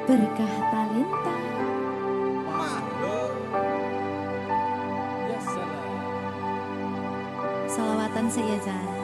Berkah talenta. Makhluk. Ya salam. Salawatan saya Jan.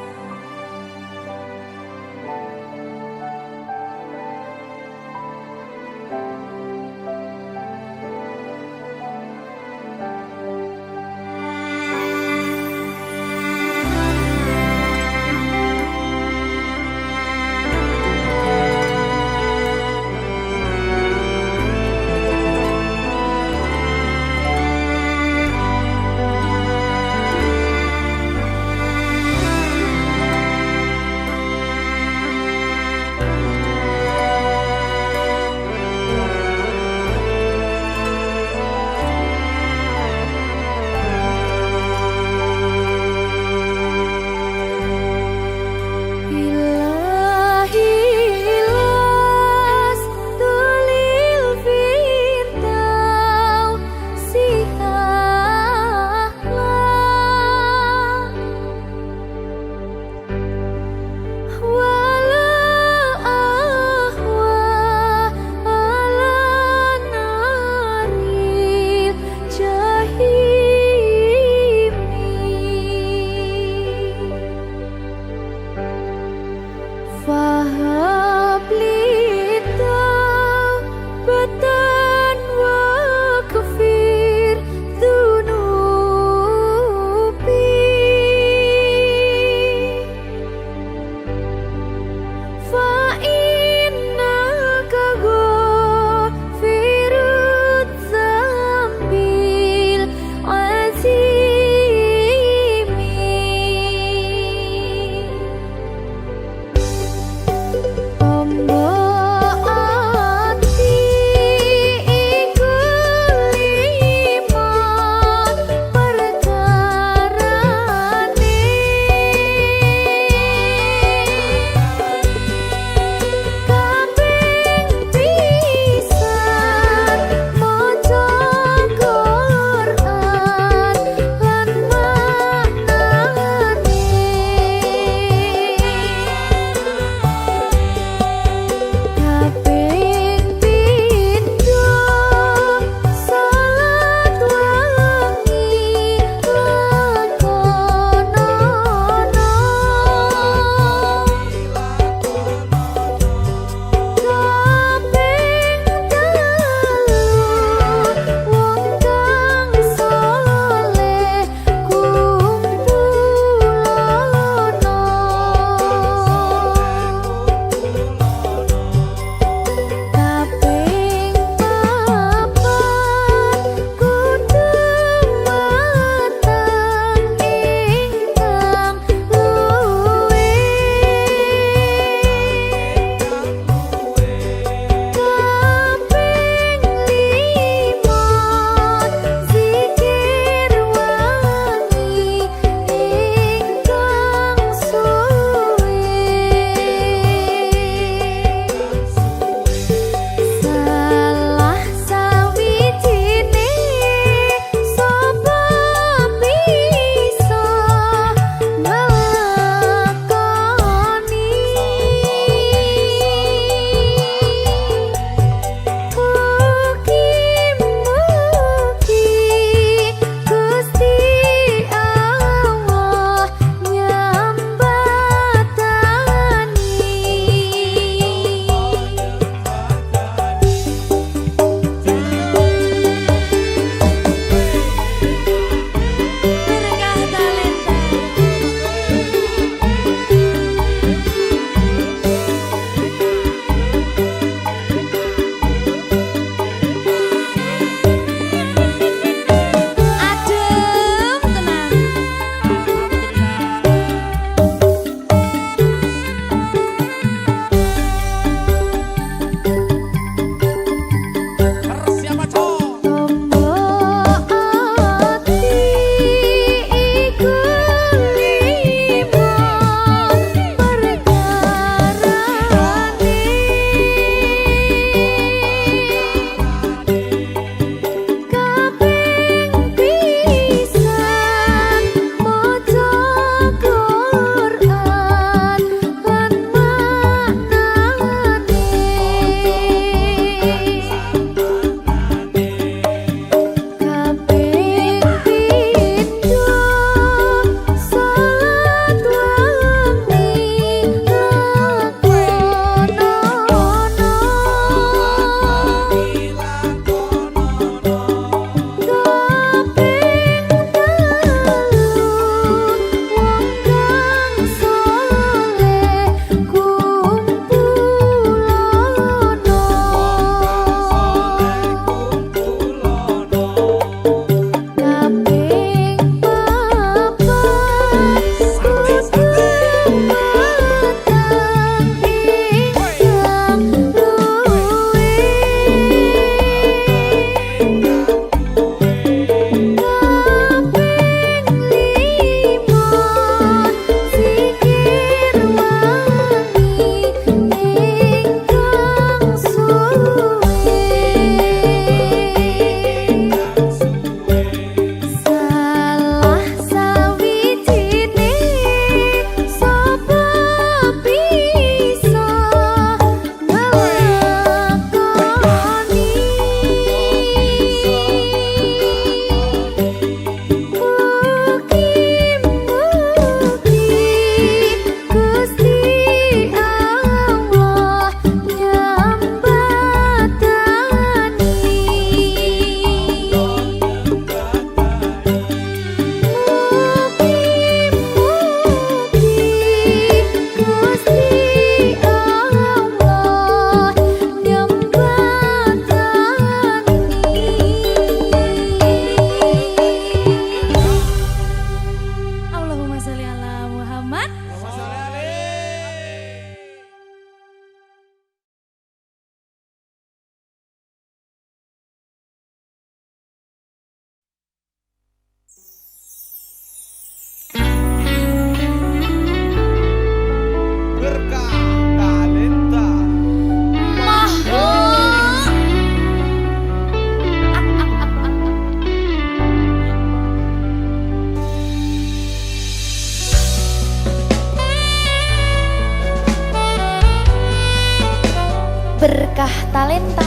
talenta.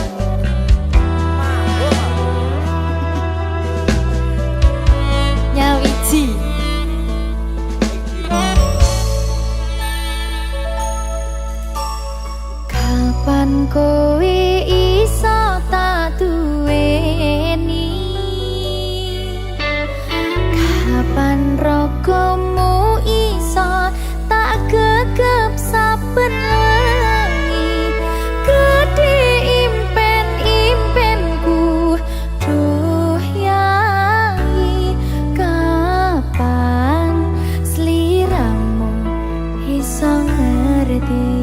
Nyawiji. Kapan kowe iso tak duweni? Kapan rogomu iso tak gegep saben wengi? Gede impen-impenku duh yai, kapan sliramu iso ngerti?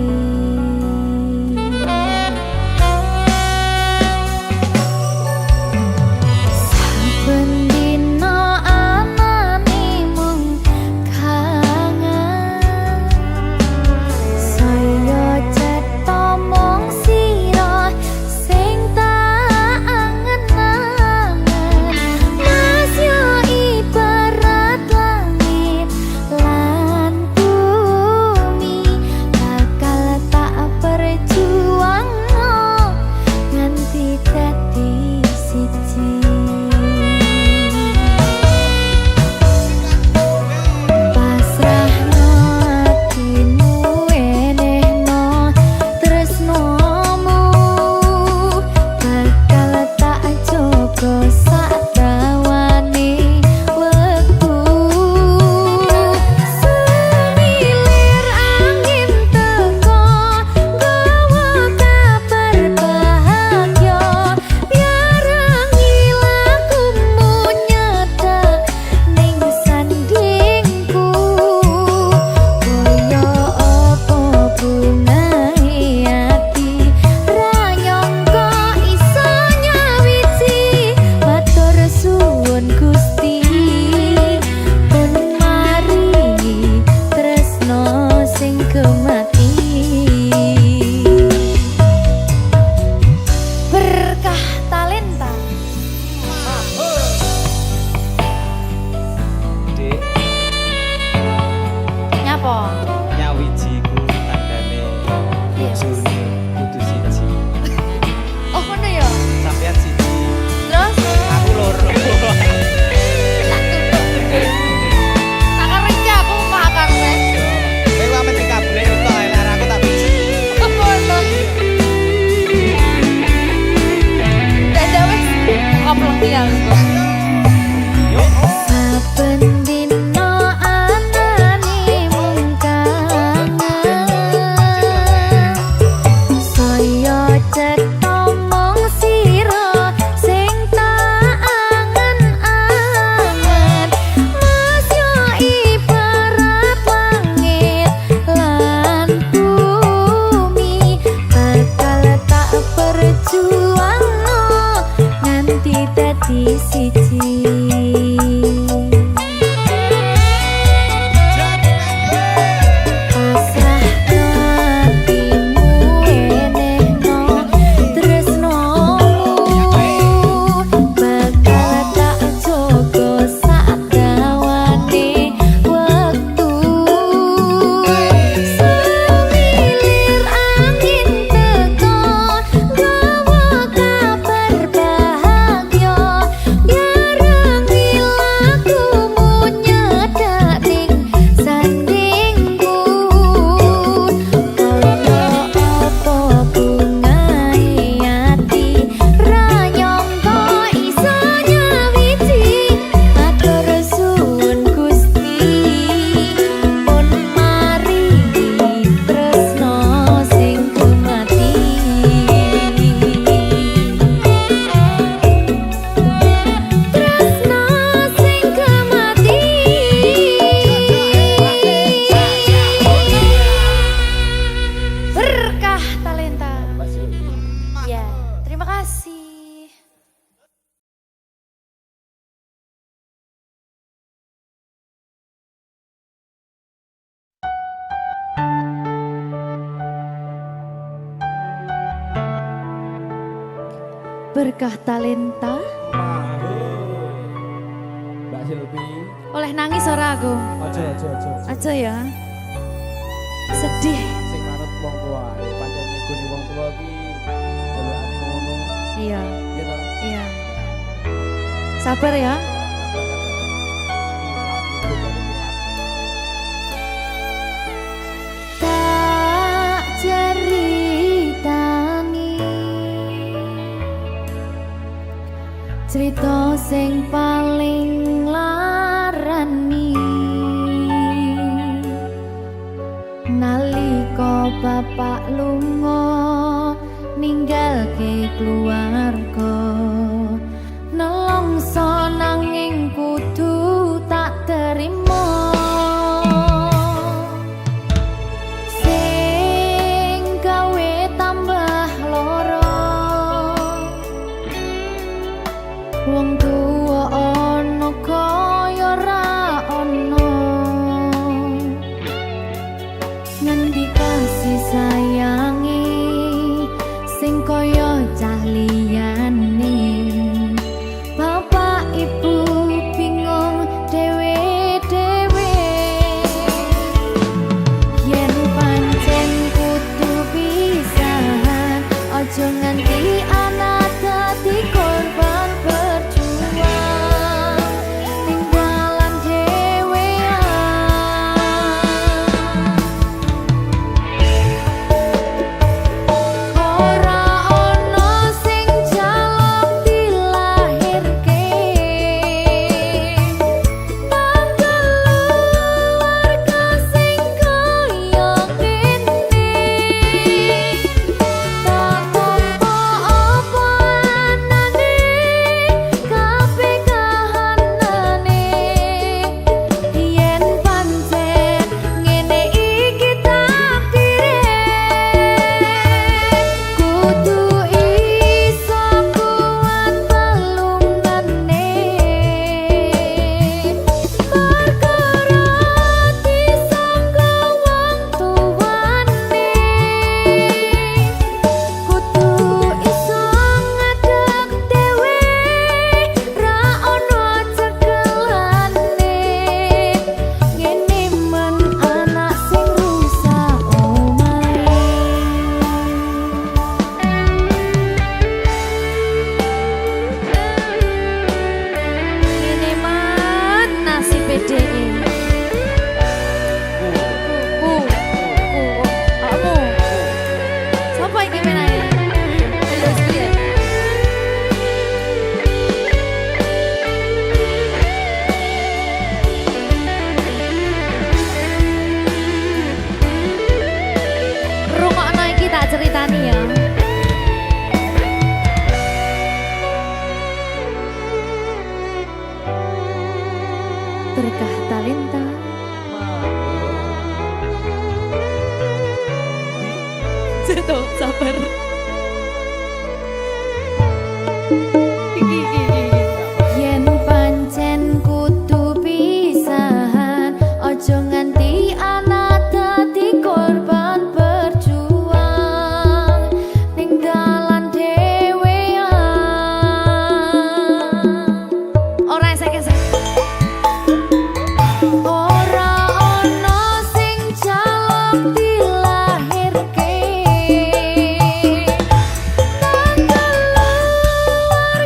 Nyawijiku tandane bojone kudu siji. Oh ngono ya? Sampeyan siji. Terus Aku loro. tak kerja aku makan wes. Kowe wae mesti kabeh tok lara aku tak biji. Dadah wes kopleng tiang. Yo. Saben dina anane mung kangen. Saya cetha mong sira sing tak angen-angen. Mas yo ibarat langit lan bumi, bakal tak perjuangno nganti dadi siji. Berkah talenta. Mbak Silvi. Oleh nangis ora aku? Aja. Aja ya. Sedih. Sing manut wong tua, pancen ngegoni wong tua iki Iya, Gitu. iya. Sabar ya. Tak ceritani cerita sing paling larani nalika bapak lunga ninggalke keluarga nelongso nanging kudu tak terima sing gawe tambah loro wong tuwa ana kaya ra ana ngendi kasih sayangi sing kaya cah liyane bapak ibu bingung dewe-dewe yen pancen kudu pisahan aja nganti anak dadi korban berjuang tinggalan dhewean ora ana sing jaluk dilahirke nang keluarga sing kaya ngene tak tampa apa anane kabeh kahanane yen pancen ngene iki takdire kudu iso kuat pelungane perkara disangka wong tuwane kudu iso ngadeg dhewe ra ono cekelane ngene men anak sing rusak omahe ngene man nasib dhewe kamu siapa ini menanya terus dia rungokno iki tak ceritani ya berkah talenta Seto, sabar. Yen pancen kudu pisahan, ojo nganti anak dadi korban berjuang tinggalan dhewean. Ora esek-esek. Ora ono sing jaluk dilahirke nang keluarga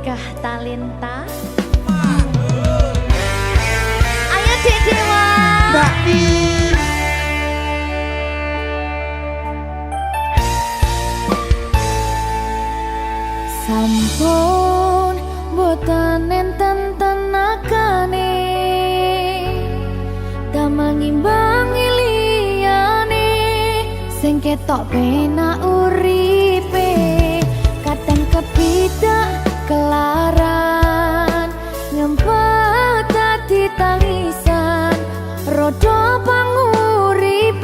berkah talenta. Ayo Dek Dewa. Mbak Di. Sampun boten enten tenagane damang imbangi liyane sing ketok penak uripe kadang kepidak kelaran ngempet dadi tangisan rodo panguripan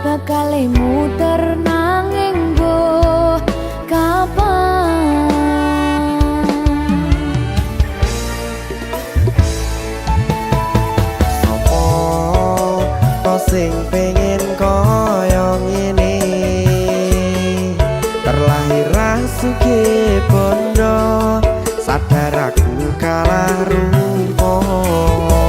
bakal muter nanging mbuh kapan. Sing pengen koyo ngene terlahir rasuke bondo sadar aku kalah rumpo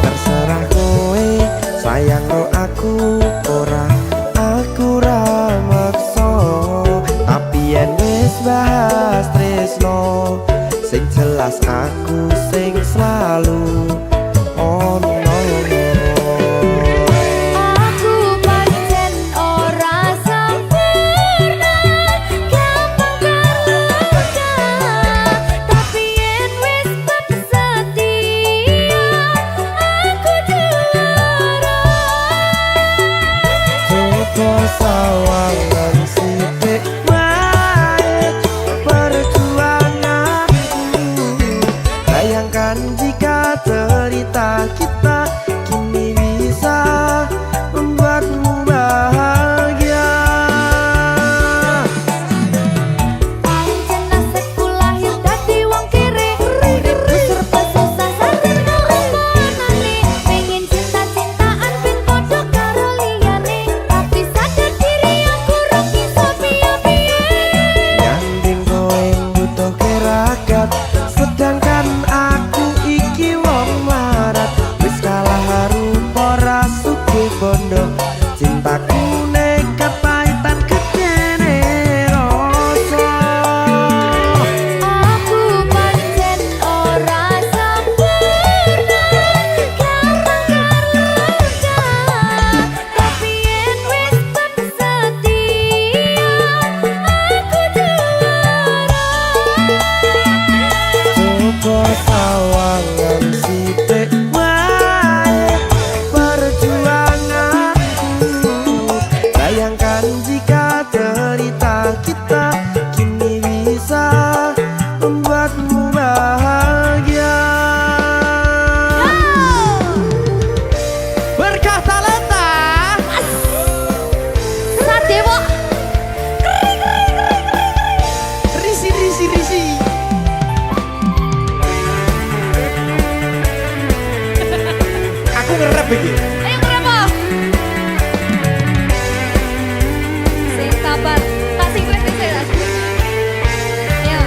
terserah kowe sayang ro aku ora aku ra maksa tapi yen wis bahas tresno sing jelas aku sing selalu ono. Sawangan sithik wae perjuanganku. Bayangkan jika cerita kita kini bisa membuatmu bahagia. Pancen nasibku lahir dadi wong kere, uripku serba susah sadar karo panane. Pengen cinta-cintaan ben padha karo liyane, tapi sadar diri aku ora bisa piye-piye. Nyanding kowe butuh keragat, sedangkan aku iki wong larat. Wis kalah rupa rasuke bondo, cintaku nekat pahitan gedene rasa. Aku pancen ora sempurna, gampang terluka, tapi yen wis setia, aku juara. Coba sawangan sithik wae perjuanganku. Bayangkan jika cerita kita kini bisa membuatmu bahagia. Berkah talenta Sadewo risi. Aku ngerep iki. ayo berapa? Sing sabar, kasih gue sih. Ayo.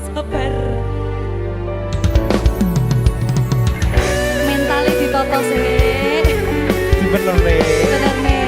Sabar. Mentalnya ditata sih. Bener nih. Bener nih.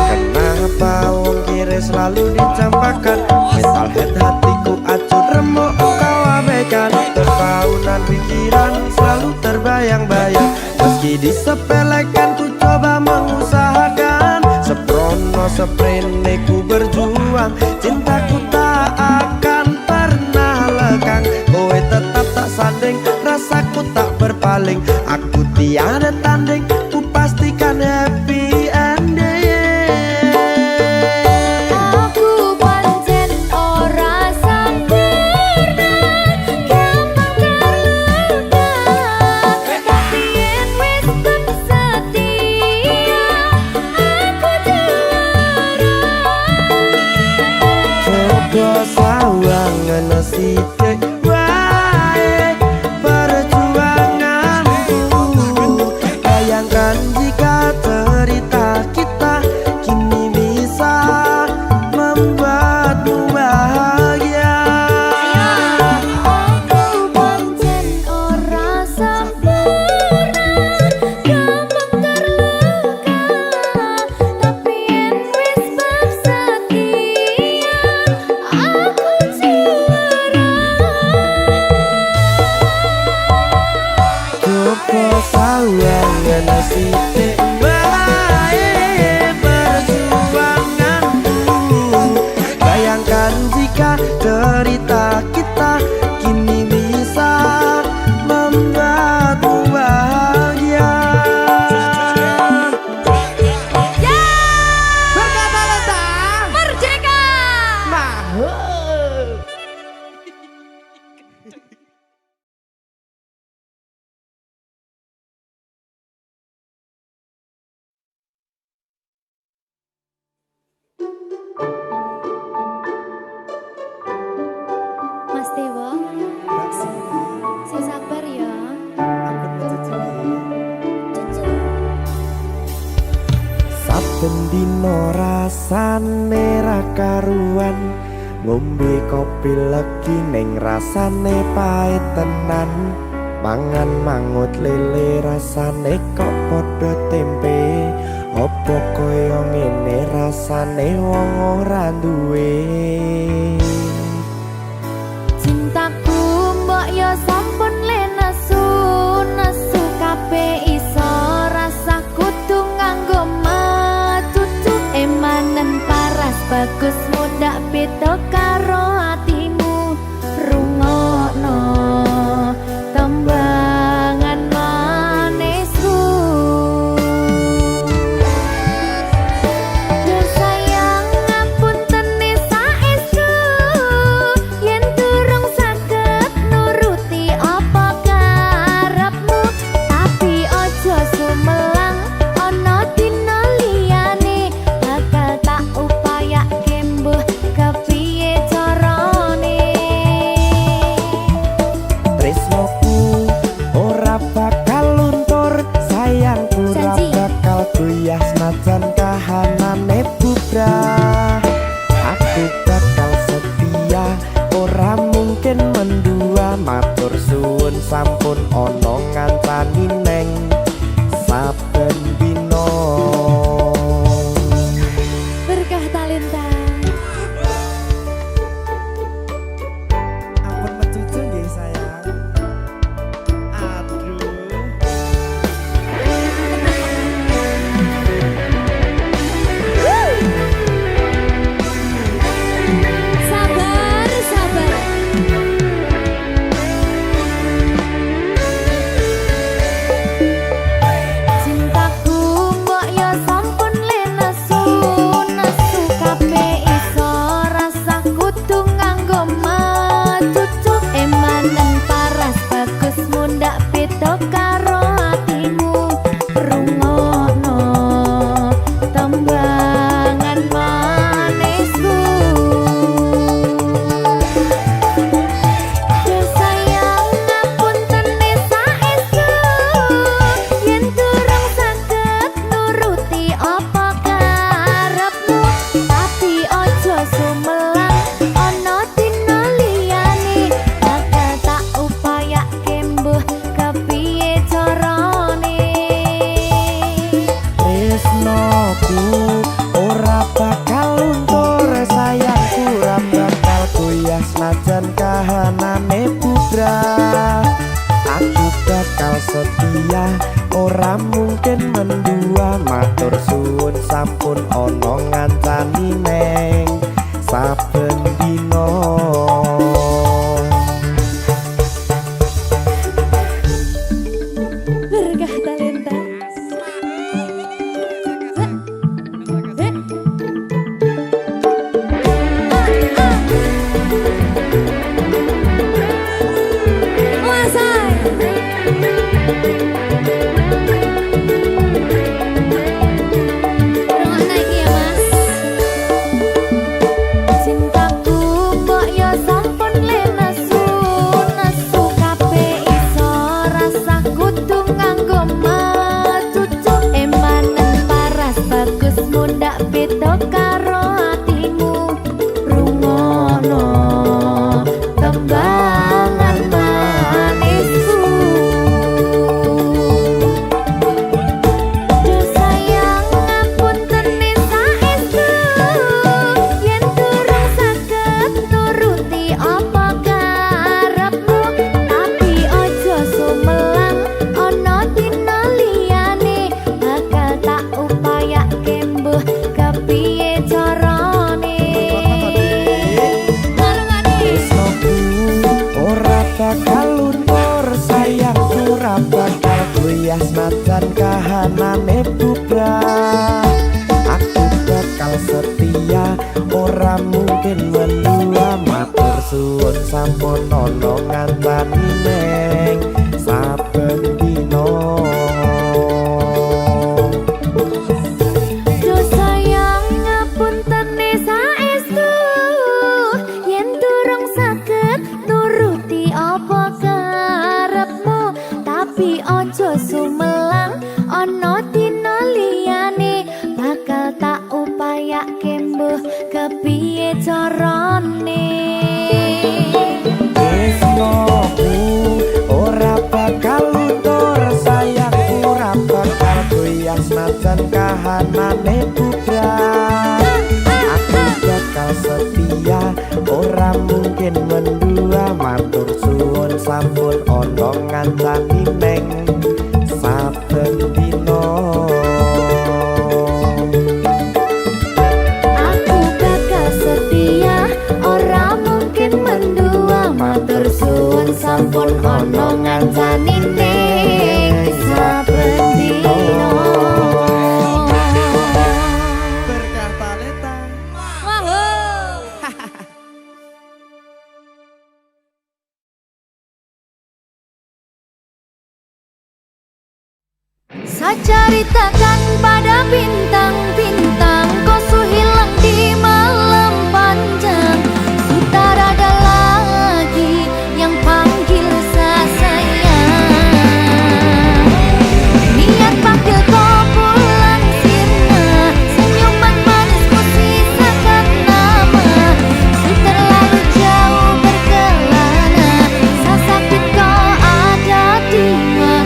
Kenapa wong kiri selalu dicampakkan? Mental head hatiku acur remuk kau abaikan. Terpaunan pikiran selalu terbayang-bayang. Meski disepelekan ku coba mengusahakan. Seprono seprene ku berjuang, cintaku tak akan pernah lekang. Kowe tetap tak sanding, rasaku tak berpaling. Aku tiada tanding, ku pastikan happy ending. Aku pancen ora sempurna, gampang terluka, tapi yen wis setia, aku juara. Coba sawangan sithik wae perjuanganku. rasane ra karuan, ngombe kopi legi ning rasane pahit tenan, mangan mangut lele rasane kok padha tempe, opo kaya ngene rasane wong ora duwe. Cintaku mbok yo sampun le nesu nesu kabeh iso rasa kudu nganggo matutu emanen paras bagus mudak beda karo atimu rungokno tembangan manisku. Yo sayang ngapunten saestu yen durung saged nuruti apa karepmu, tapi aja sumelang ana dina liyane bakal tak upayake mbuh kepiye carane. Tresnoku ora bakal luntur, sayangku ora Janji. bakal goyah senajan kahanane bubrah. Aku bakal setia, ora mungkin mendua, matur suwun sampun ana ngancani neng saben dina. Berkah talenta. Ampun mecucu nggih sayang. Aduh. Sabar, sabar. Cintaku mbok yo sampun le nesu nesu kabeh iso rasa kudu nganggo matutu emanen paras bagus mundak beda karo atimu rungokno tembangan manisku. Yo sayang ngapunten saestu yen durung saged nuruti apa karepmu, tapi aja sumelang ana dina liyane bakal tak upayake mbuh kepiye carane. Tresnoku ora bakal luntur, sayangku ora bakal goyah senajan kahanane bubrah. Aku bakal setia, ora mungkin mendua, matur suwun sampun ana ngancani neng saben dina. Berkah talenta. Cintaku mbok yo sampun le nesu nesu kabeh iso rasa kudu nganggo matutu emanen paras bagus mundak beda karo atimu rungokno tembangan manisku. Yo sayang ngapunten saestu yen durung saged nuruti apa karepmu, tapi aja sumelang ana dina liyane bakal tak upayake mbuh kepiye carane. Tresnoku ora bakal luntur, sayangku ora bakal goyah senajan kahanane bubrah. Aku bakal setia, ora mungkin mendua, matur suwun sampun ana ngancani neng saben dina. Yo sayang ngapunten saestu yen durung saged nuruti apa karepmu, tapi aja sumelang ana dina liyane bakal tak upayake mbuh sampun ono ngancani neng saben dino. Aku bakal setia, ora mungkin mendua. Matur suwun sampun ono ngancani ning saben dino. Berkah talenta. Sacaritakan pada bintang-bintang, kau su hilang di malam panjang. Sutarada lagi yang panggil saya sayang. Niat panggil kau pulang sirna, senyuman manisku sisakan nama. Su terlalu jauh berkelana, sasakit kau ada di mana.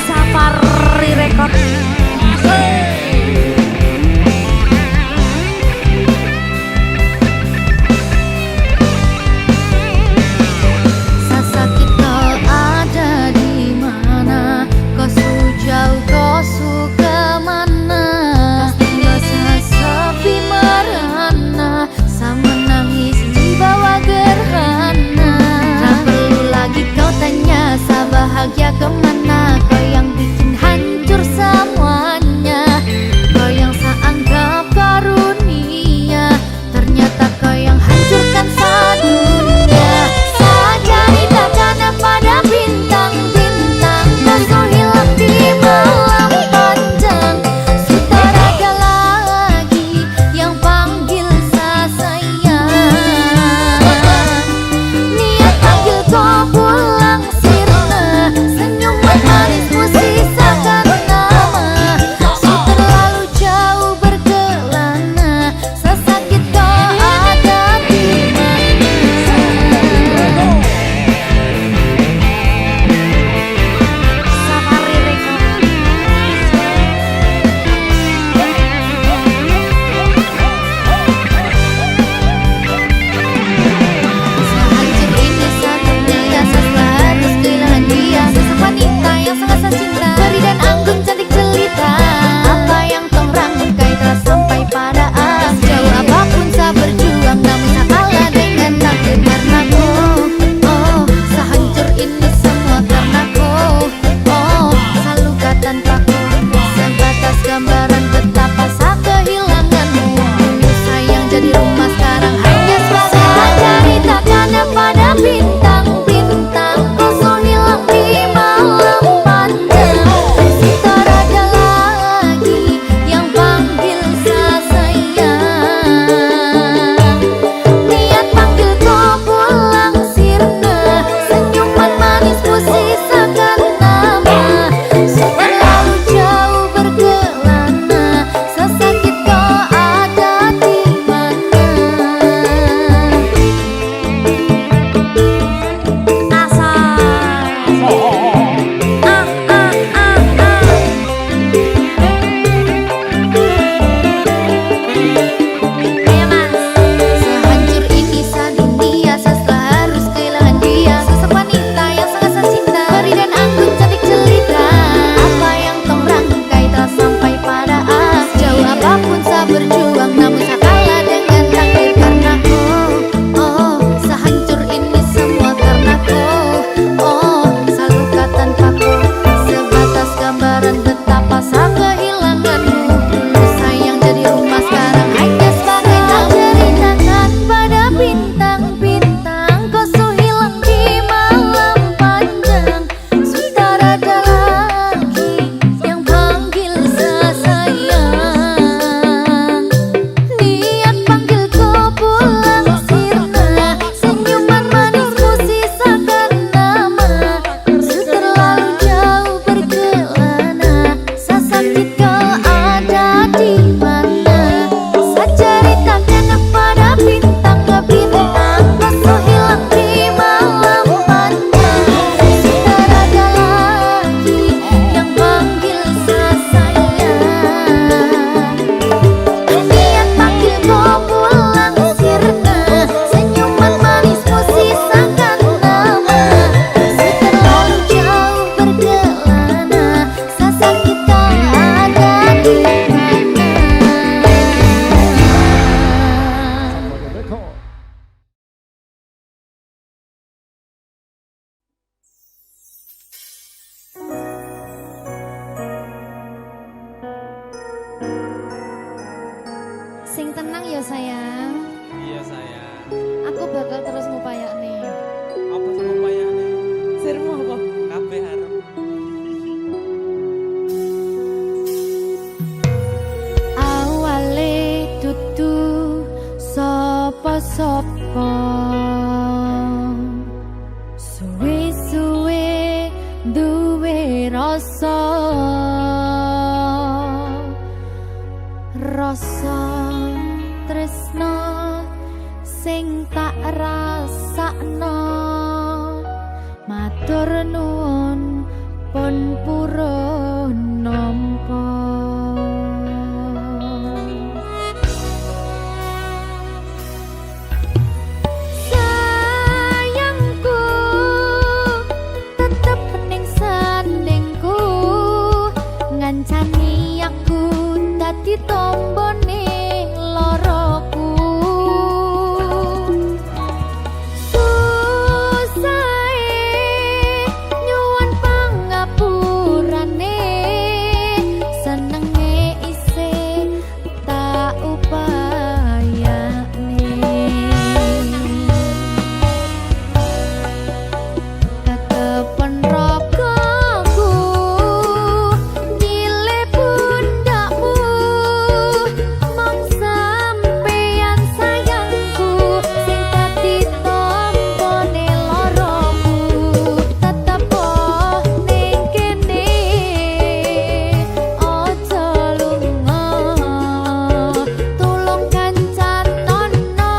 Safar sayang. Iya sayang. Aku bakal terus ngupayakne. Apa sama payane? Sirmu apa? Kabeh arep. Awale dudu sapa-sapa. Suwe-suwe duwe rasa. Rasa tresno sing tak rasakno. Matur nuwun pun purun nampa. Sayangku tetep ning sandingku, ngancani aku dadi tombone loroku. Nyuwun pangapurane, senenge isih tak upayane. Kekepen rogoku nyilih pundakmu, mong sampeyan sayangku sing dadi tombone loroku. Tetep ning kene aja lunga, tulung kancanono.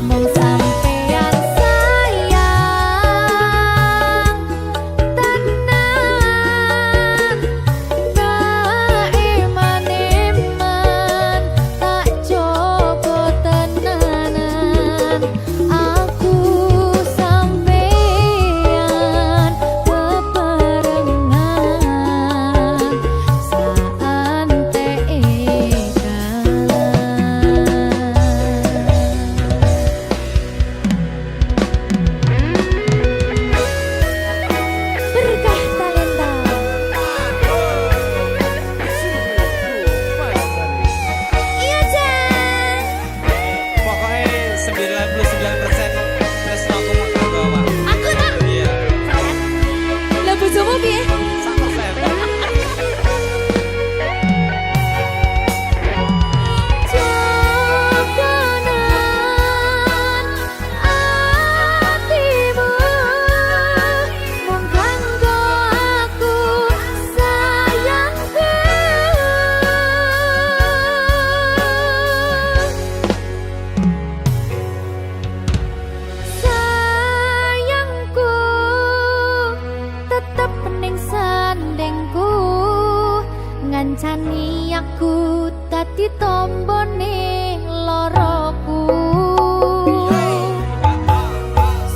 Mong sampeyan sayang tenan, tak eman-eman, tak coba tenanan. Aku sampeyan bebarengan saante Berkah talenta. Iya Jan. Pokoknya 99% tresno aku mau bawa. Aku tak. Iya. Lah bojomu piye? 100%. Jogonan atimu mung kanggo aku sayangku. Sayangku tetep ning sandingku, ngancani aku dadi tombone loroku.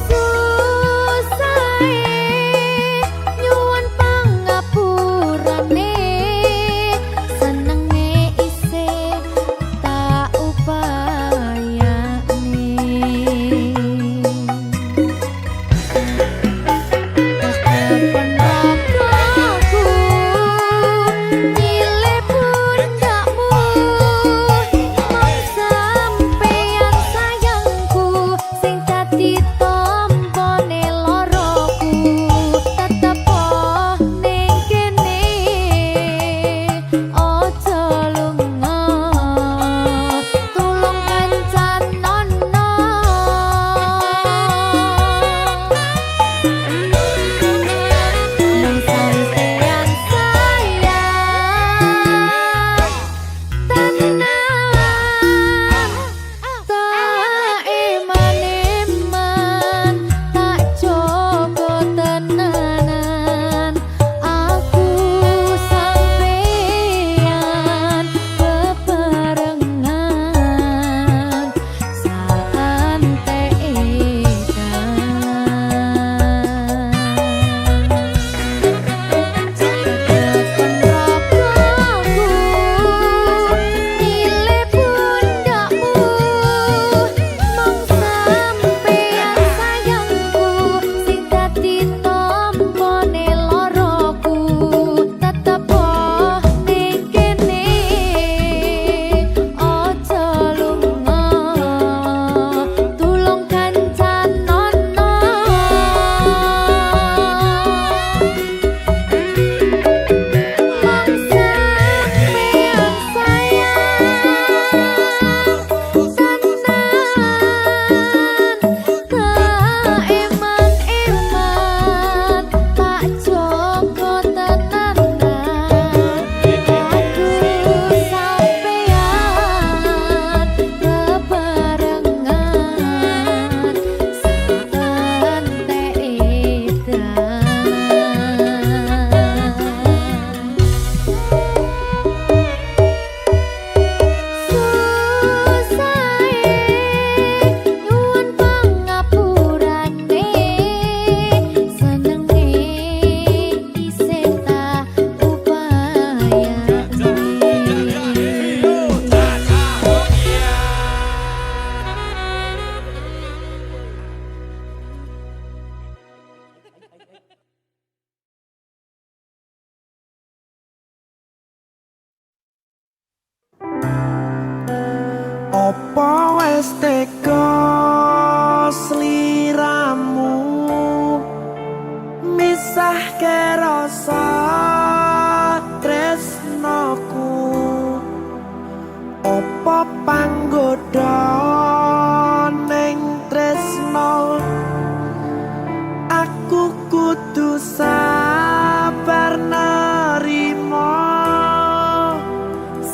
Susahe nyuwun pangapurane, senenge isih tak upayane. Kekepen rogoku nyilih pundakmu, Opo panggoda ning tresno, aku kudu sabar nerimo.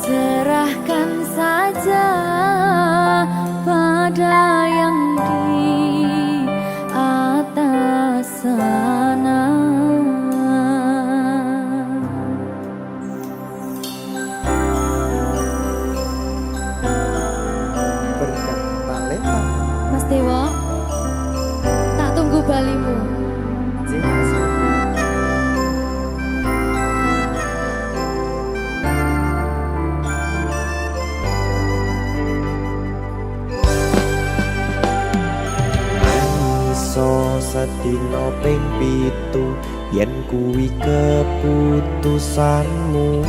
Serahkan saja pada yang di atas sana. Berkat talenta Mas Dewa, tak tunggu balimu. Iso sedina ping 7 yen kuwi keputusanmu.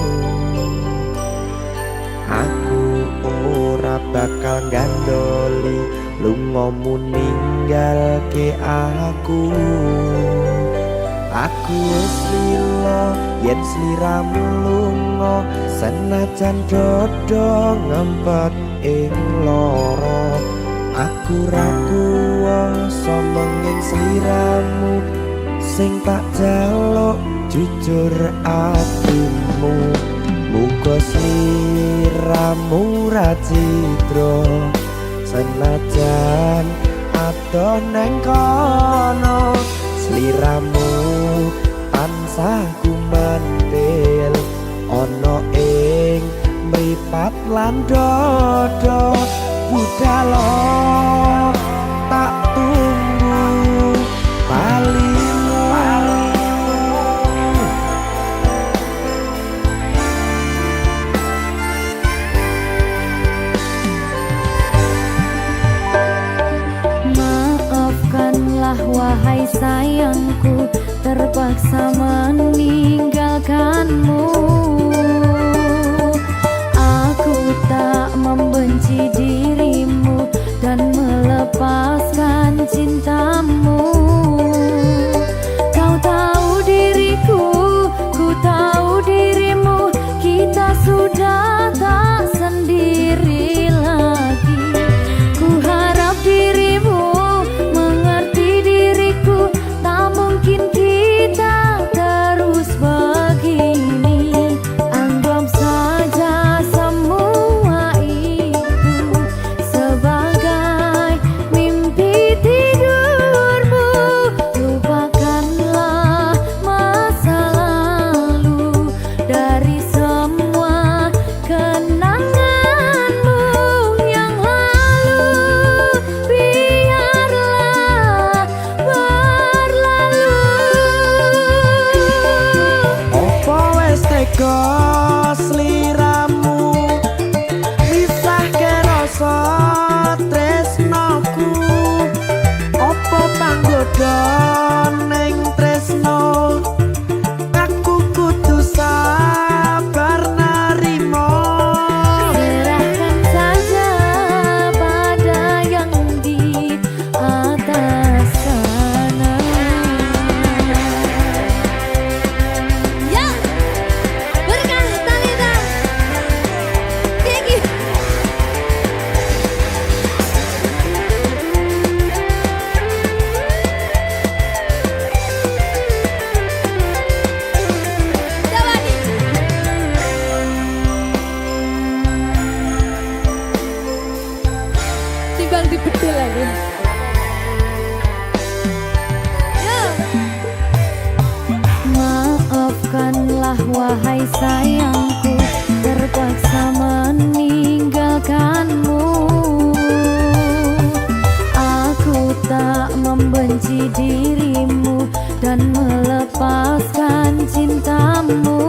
Aku ora bakal gandoli lungamu ninggalke aku. Aku wis lila yen sliramu lunga, senajan dodo ngempet ing lara. Aku ra kuwasa menging sliramu, sing tak jaluk jujur atimu. Muga sliramu ra cidra, senajan adoh neng kono. Sliramu tansah gumantil ana ing mripat lan dodo. Budalo tak tunggu balimu. Maafkanlah wahai sayangku, terpaksa meninggalkanmu. Aku tak membenci dirimu dan melepaskan cintamu. Kau tahu diriku, ku tahu dirimu, kita sudah tak sendiri lagi. Ku harap dirimu mengerti diriku, tak mungkin kita terus begini. Anggap saja semua itu sebagai mimpi tidurmu. Lupakanlah masa lalu dari semua kenanganmu yang lalu. Biarlah berlalu. Opo wis tega sliramu misahke rasa tresnoku. Opo panggoda ning tresno, aku kudu sabar nerimo. Serahkan saja pada yang di atas sana. Ya, berkah talenta. Thank you. Dawani. Timbang dibedel lagi. Maafkanlah wahai sayangku, terpaksa meninggalkanmu. Aku tak membenci dirimu dan melepaskan cintamu.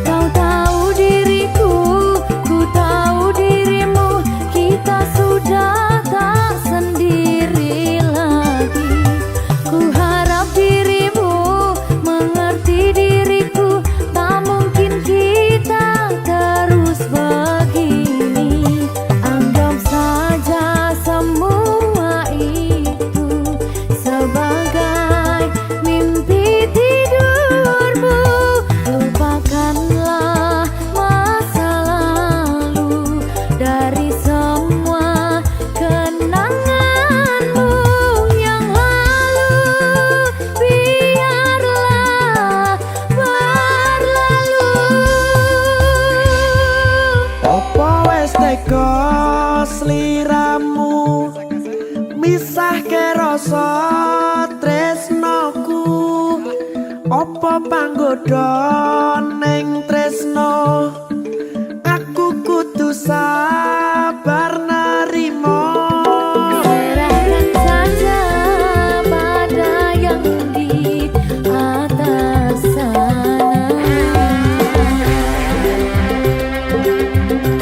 Kau tahu diriku, ku tahu dirimu, kita sudah tak sendiri lagi. Ku harap dirimu mengerti diriku, tak Opo wis tega sliramu misahke rasa tresnoku opo panggoda ning tresno aku kudu sabar nerimo Serahkan saja pada yang di atas sana.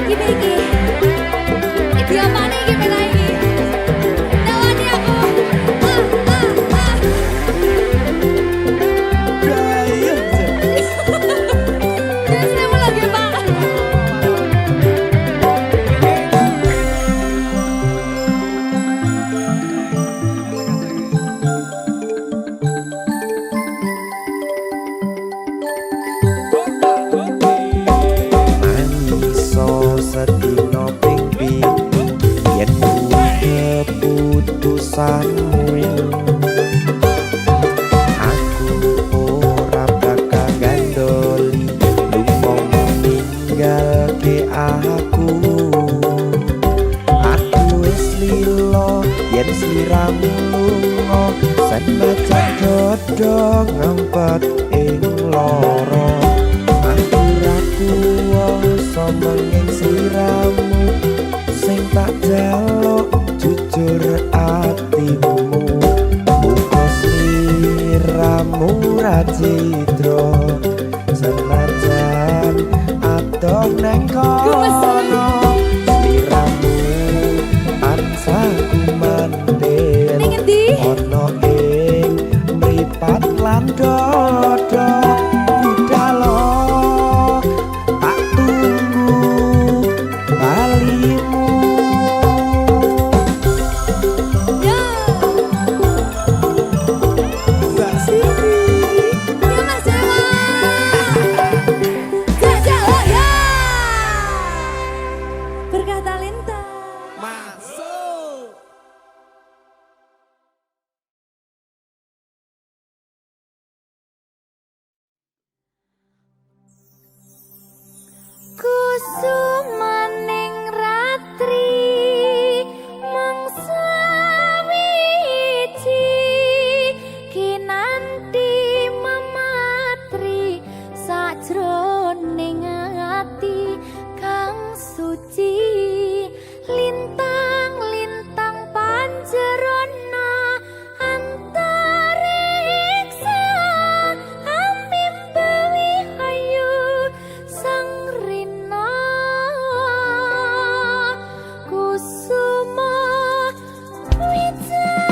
Gini iki apa nih iki lagi? Dawani aku. Jangan saya lagi Pak. Mangiso sedina ping pitu yen kuwi keputusanmu aku ora bakal gandoli lunga ninggalke aku wis lilo yen sliramu lunga senajan dodo ngempet ing loro aku ra kuwasa menging sliramu sing tak jaluk jujur atimu muga sliramu ra cidra senajan adoh neng kono sliramu tansah kumandhen Ning endi? ana ing mripat lan dodo budalo tak tunggu balimu Ya. Mbak Siti Ya Mas Jawa. Jajak lo ya. Berkah talenta. masuk Kusumaning ratri mangsa wiji kinanti mematri sajroning ati kang suci lintang-lintang panjerona antariksa amimbawi hayu sang rina kusuma wijaya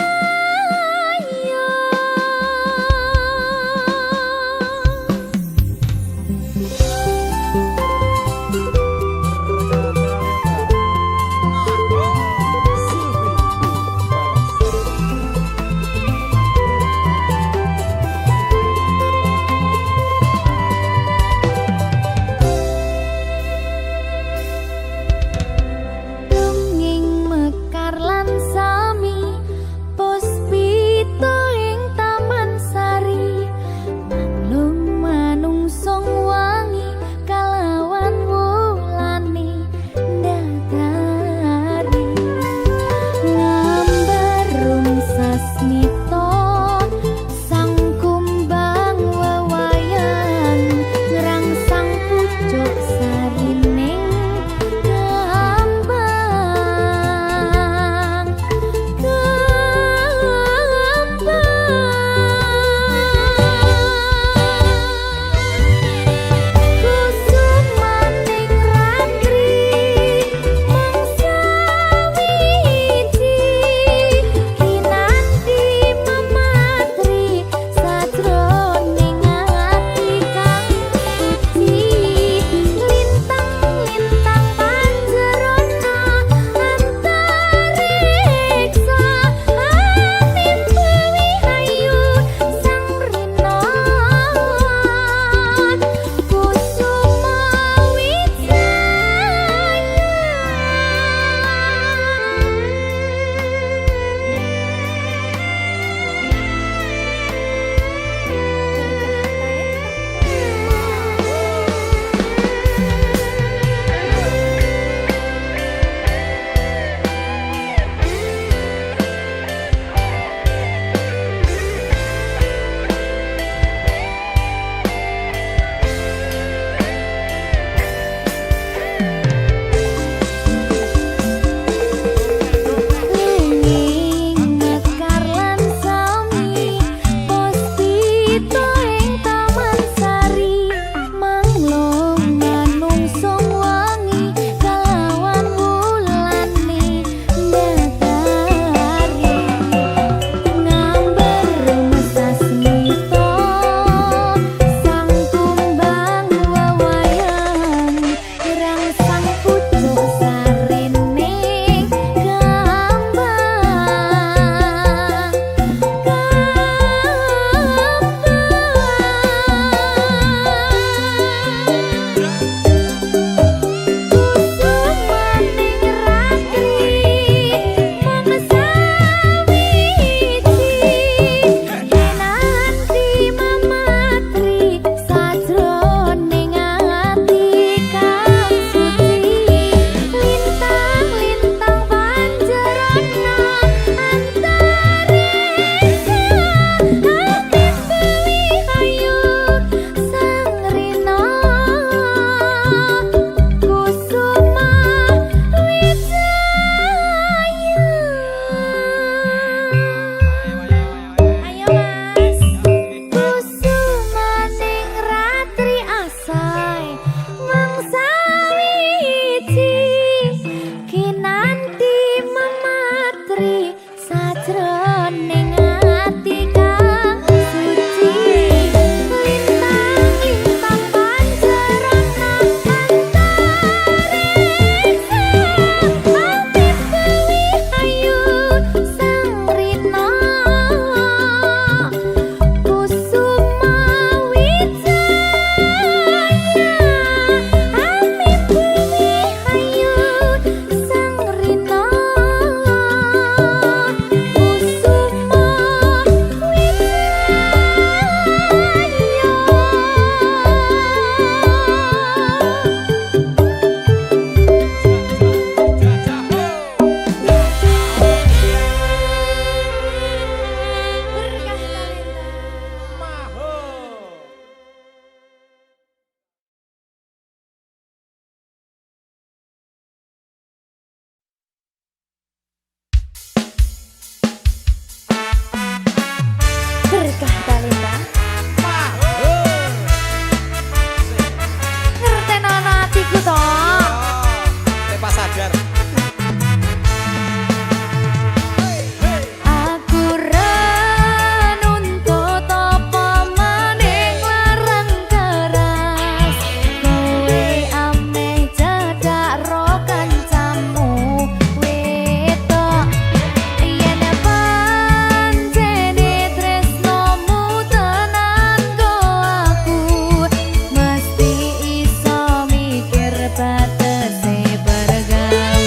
tanpa sadar. Aku renuntut apa maning larang keras, kowe ameh cedak ro kancamu wedok. Yen pancene tresnomu tenan go aku, mesti iso mikir batese bergawe.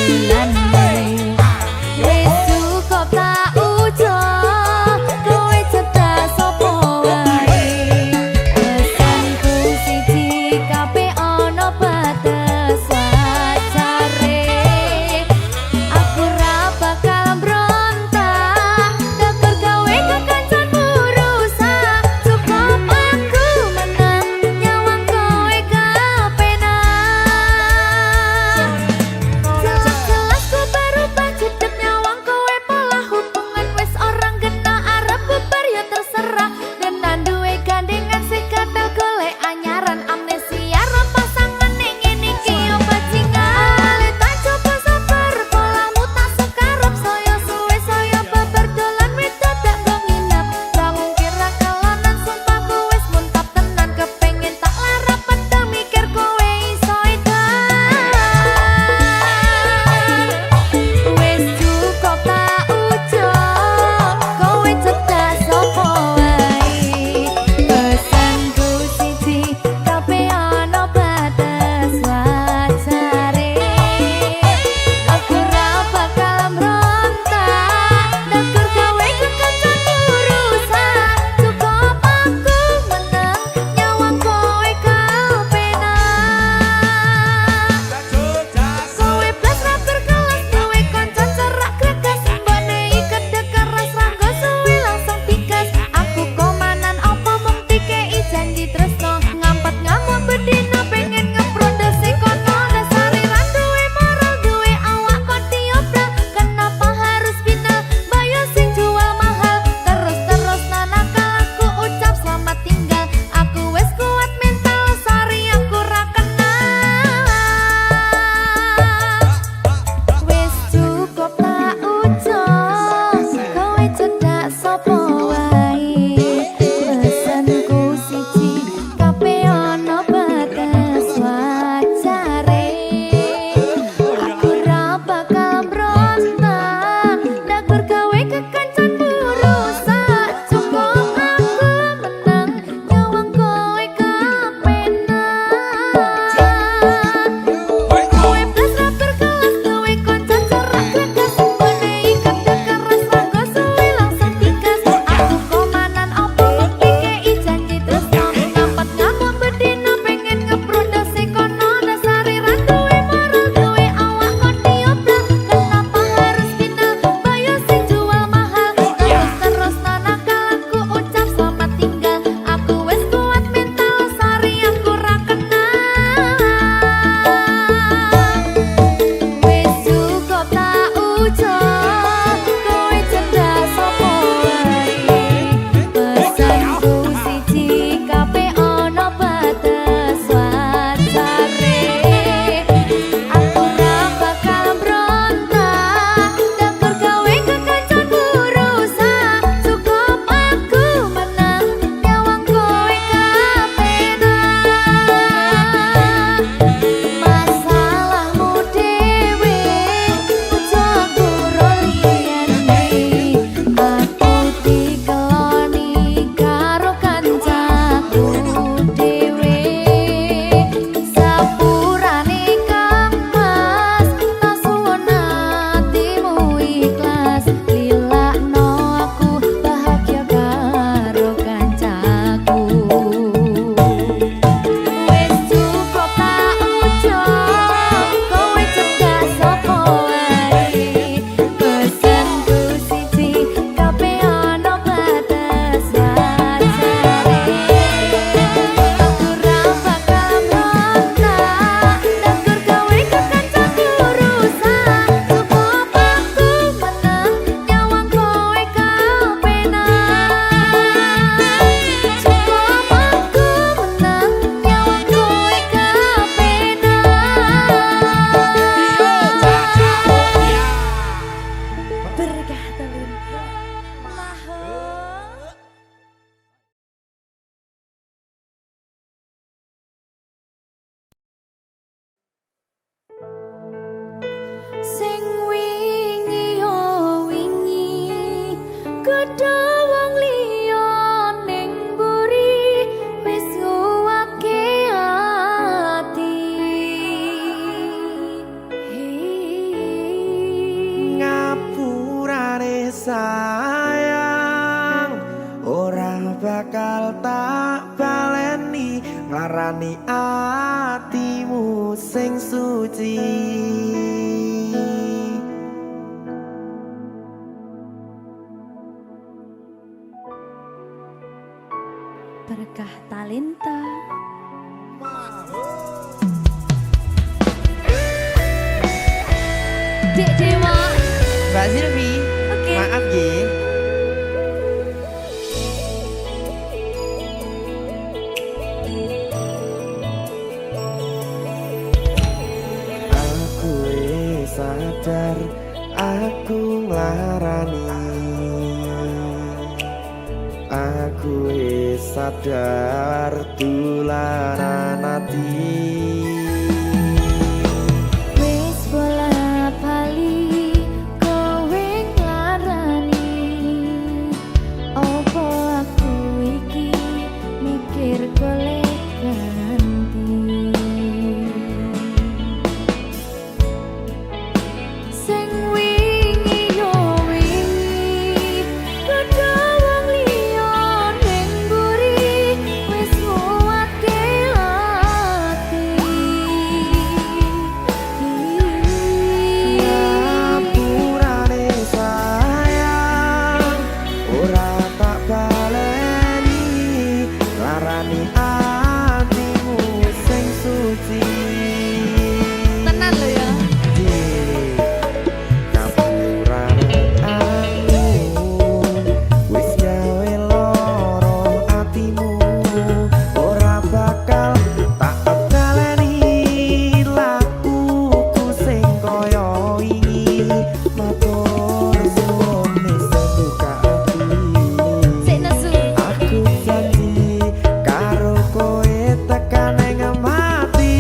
sayang, ora bakal tak baleni nglarani atimu sing suci. Berkah talenta. Dek Dewa. Mbak Silvi, Oke. maaf ye. Aku sadar aku nglarani. Aku sadar tularan ati. Wis bola bali kowe nglarani. Opo aku iki mikir golek ganti. Sing wingi yo wingi padha wong liya ning mburi wis nguwatke ati. Ngapurane sayang, ora tak baleni larani atimu sing suci. Tenan lho ya. Ngapurane aku wis gawe loro atimu, ora bakal tak baleni lakuku sing kaya wingi. Matur suwun wis buka ati. Sik nesu. Aku janji karo kowe tekan ing mati.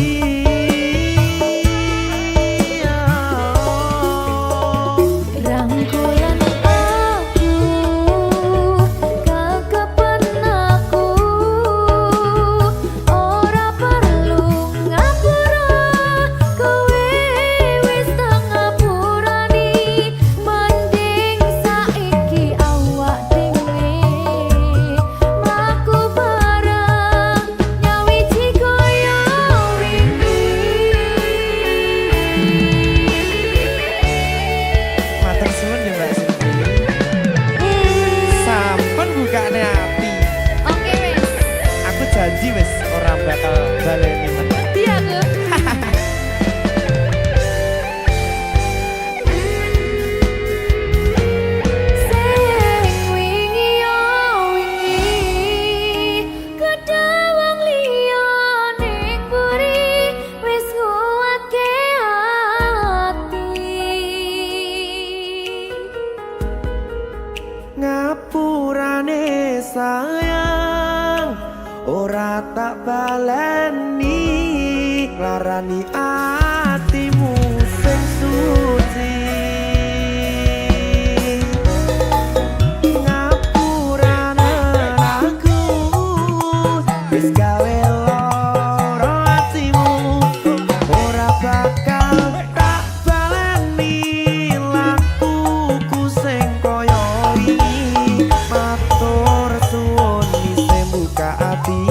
Rangkulan aku, kekepen aku, ora perlu ngapura, kowe wis tak ngapurani, mending saiki awak dhewe mlaku bareng nyawiji kaya wingi. Matur suwun ya Mbak Silvi. Sampun bukane ati. Oke wis. Aku janji wis ora bakal baleni meneh. Dia aku. Sing wingi yo wingi kedawang liya ning mburi wis nguwatke ati. Ngapurane sayang, ora tak baleni larani atimu sing suci. Ngapurane aku wis gawe loro atimu, ora bakal tak baleni lakuku sing kaya wingi. Matur suwun wis buka ati.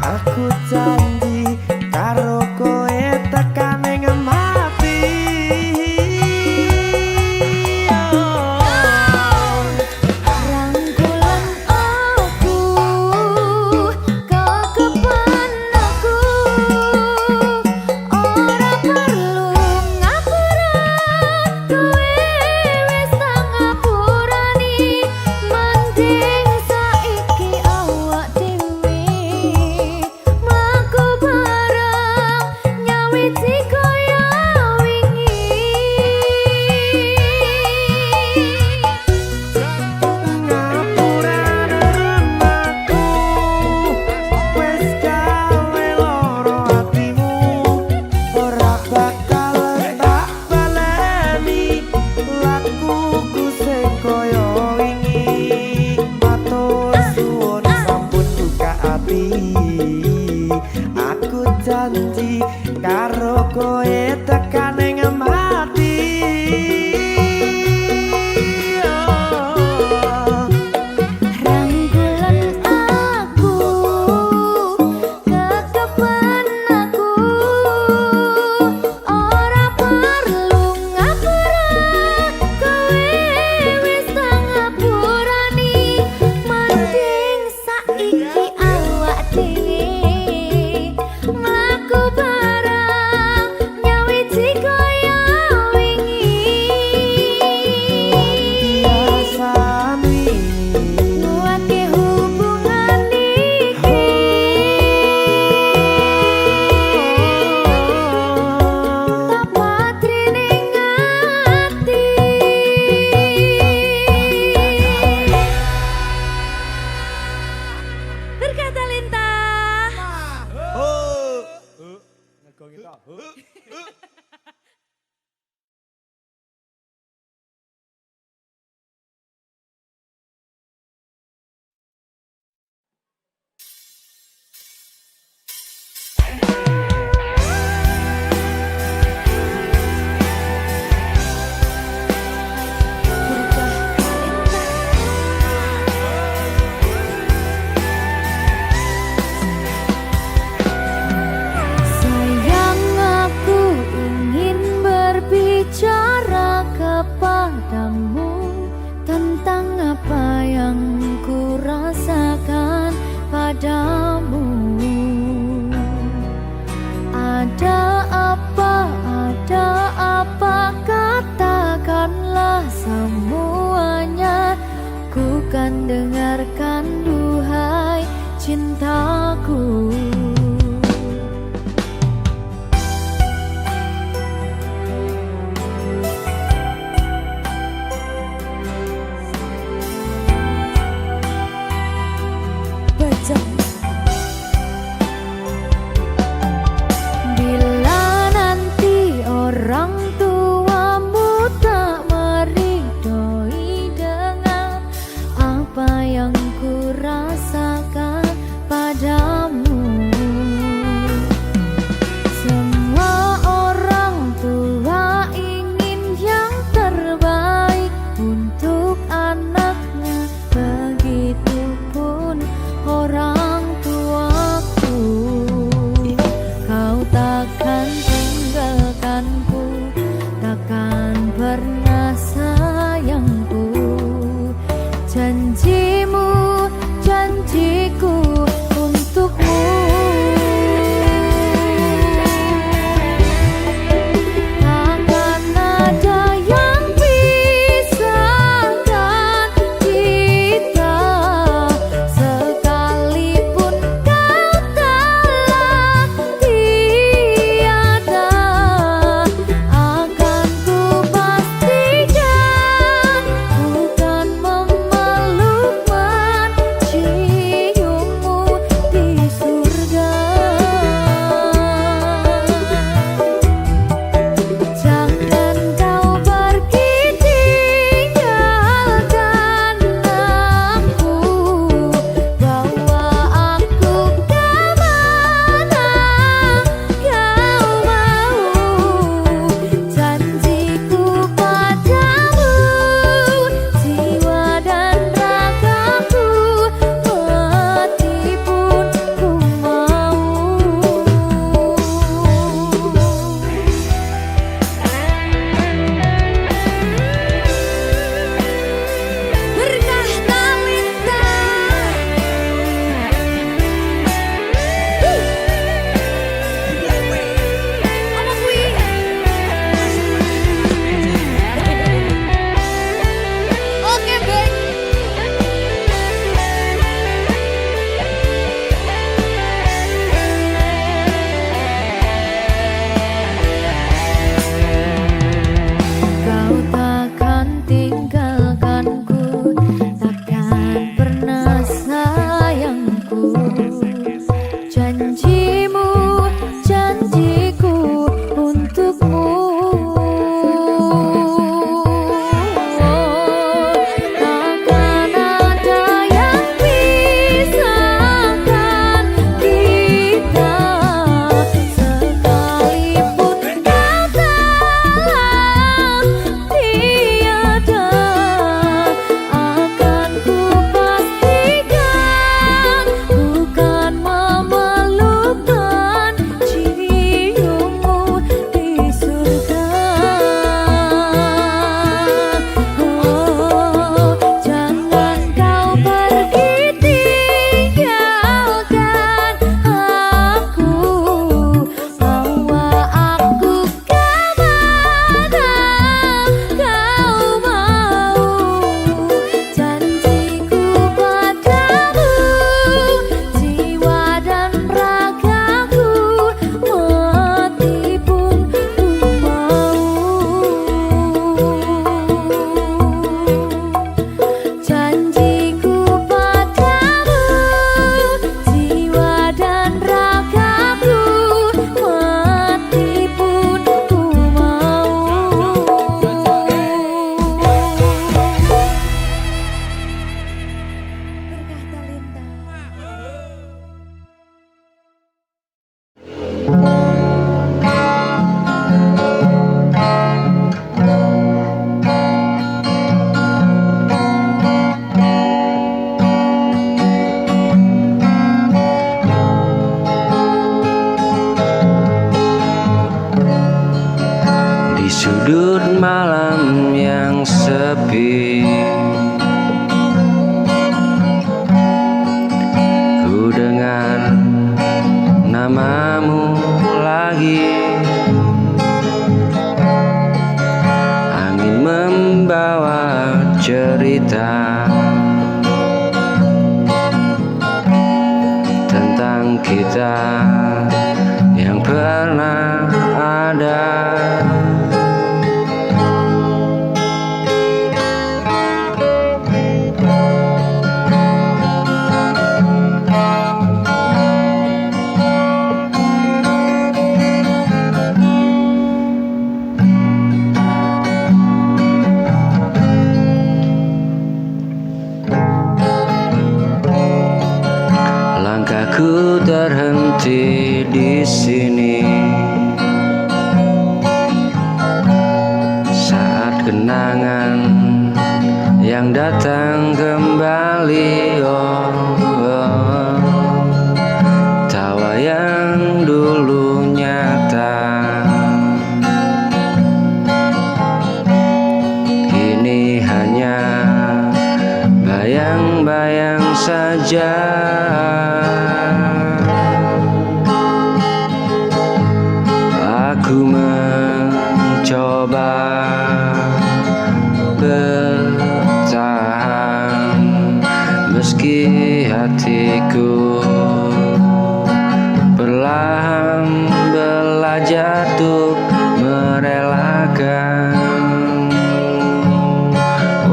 Aku janji karo kowe tekan ing mati. Rangkulan aku, kekepan aku, ora perlu ngapura, kowe wis tak ngapurani, mending saiki awak dhewe mlaku bareng nyawiji kaya wingi. Ngapurane aku wis gawe loro atimu, ora bakal tak baleni lakuku sing kaya wingi. Matur suwun sampun buka ati. Aku janji karo kowe tekan ing mati. padamu. Ada apa, katakanlah semuanya. Ku kan dengarkan duhai cintaku. Bila nanti orang tuamu tak meridhoi dengan apa yang ku rasakan padamu. Semua orang tua ingin yang terbaik untuk anaknya, begitupun orang tuaku. Kau takkan tinggalkanku, takkan pernah sayangku. Janjimu, janjiku untukmu. Takkan ada yang pisahkan kita, sekalipun kau telah tiada. Akan ku pastikan bukan memeluk menciummu di surga. Jangan kau pergi tinggalkan aku, bawa aku kemana kau mau. Janjiku padamu, jiwa dan ragaku, mati pun ku mau. Berkah talenta. Omong kuwi. Oke, baik. Kau takkan tinggalkanku, takkan pernah sayangku. Janjimu, janjiku untukmu. Takkan ada yang pisahkan kita, sekalipun kau telah tiada. Akan ku pastikan bukan memeluk menciummu di surga. Oh, jangan kau pergi tinggalkan aku, bawa aku kemana kau mau. Janjiku padamu, jiwa dan ragaku, mati pun ku mau. Janjiku padamu, jiwa dan ragaku, mati pun ku mau. Berkah talenta. Di sudut malam yang sepi, ku dengar kenangan yang datang kembali, tawa yang dulu nyata kini hanya bayang-bayang saja. Aku mencoba bertahan meski hatiku perlahan belajar untuk merelakan,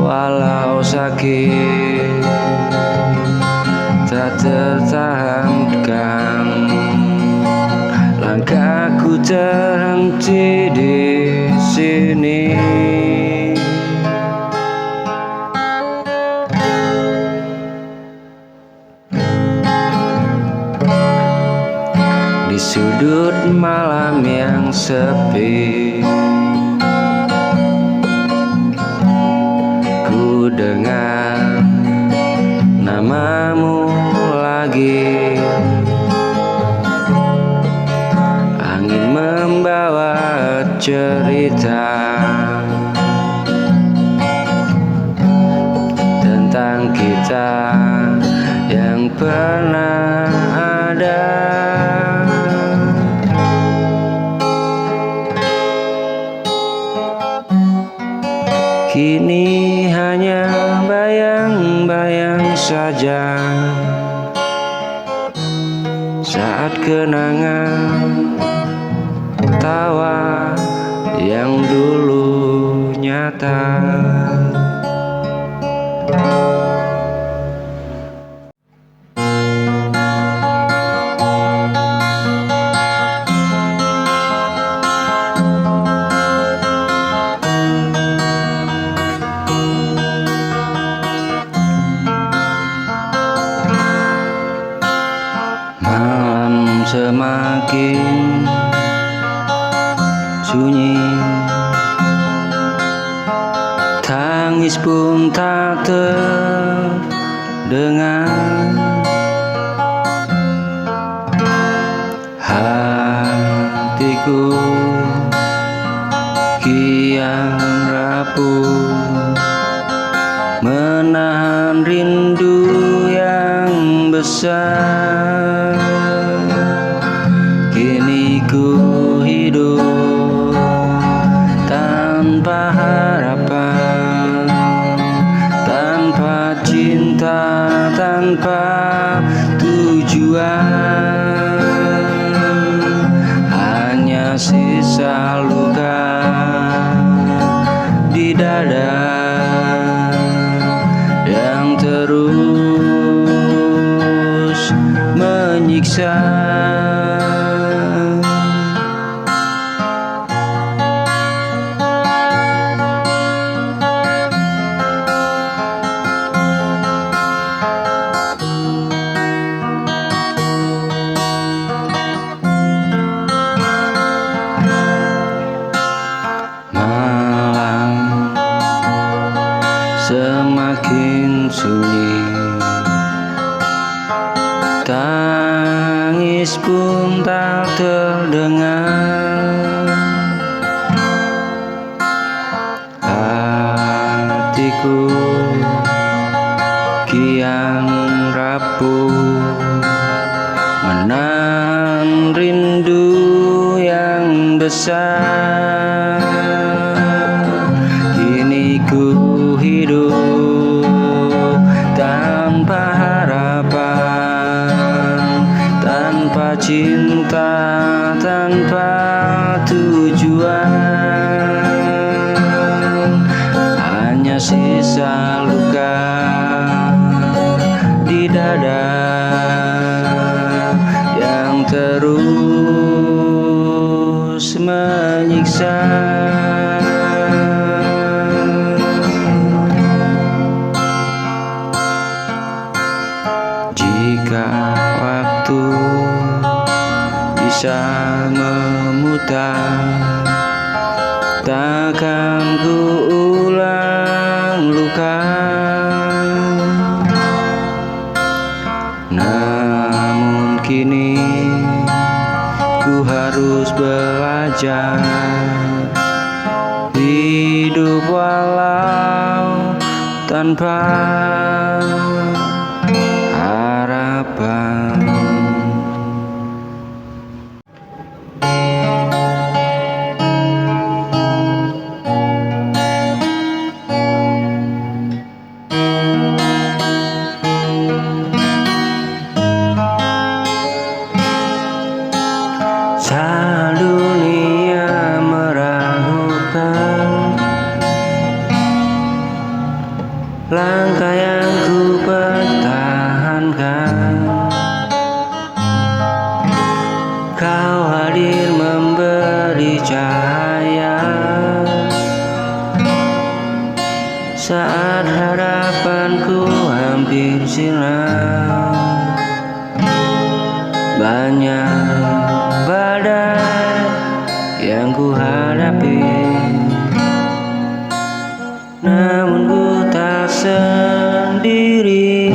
walau sakit tak tertahankan. Langkahku terhenti di sini. Di sudut malam yang sepi, ku dengar namamu lagi. Angin membawa cerita tentang kita yang pernah ada. Kini hanya bayang-bayang saja saat kenangan tawa yang dulu nyata. Malam semakin sunyi, tangis pun tak terdengar. Hatiku kian rapuh menahan rindu yang besar. Kini ku hidup tanpa harapan, tanpa cinta, tanpa tujuan. Hanya sisa luka di dada yang terus menyiksa. Malam semakin sunyi, tangis pun tak terdengar. Hatiku kian rapuh menahan rindu yang besar. Kini ku hidup tanpa harapan, tanpa cinta, tanpa tujuan. Hanya sisa luka di dada yang terus menyiksa. Jika waktu bisa memutar, takkan ku ulang namun kini ku harus belajar hidup walau tanpa harapan. Saat dunia meragukan langkah yang ku pertahankan, kau hadir memberi cahaya saat harapanku hampir sirna. Banyak badai yang ku hadapi, namun ku tak sendiri.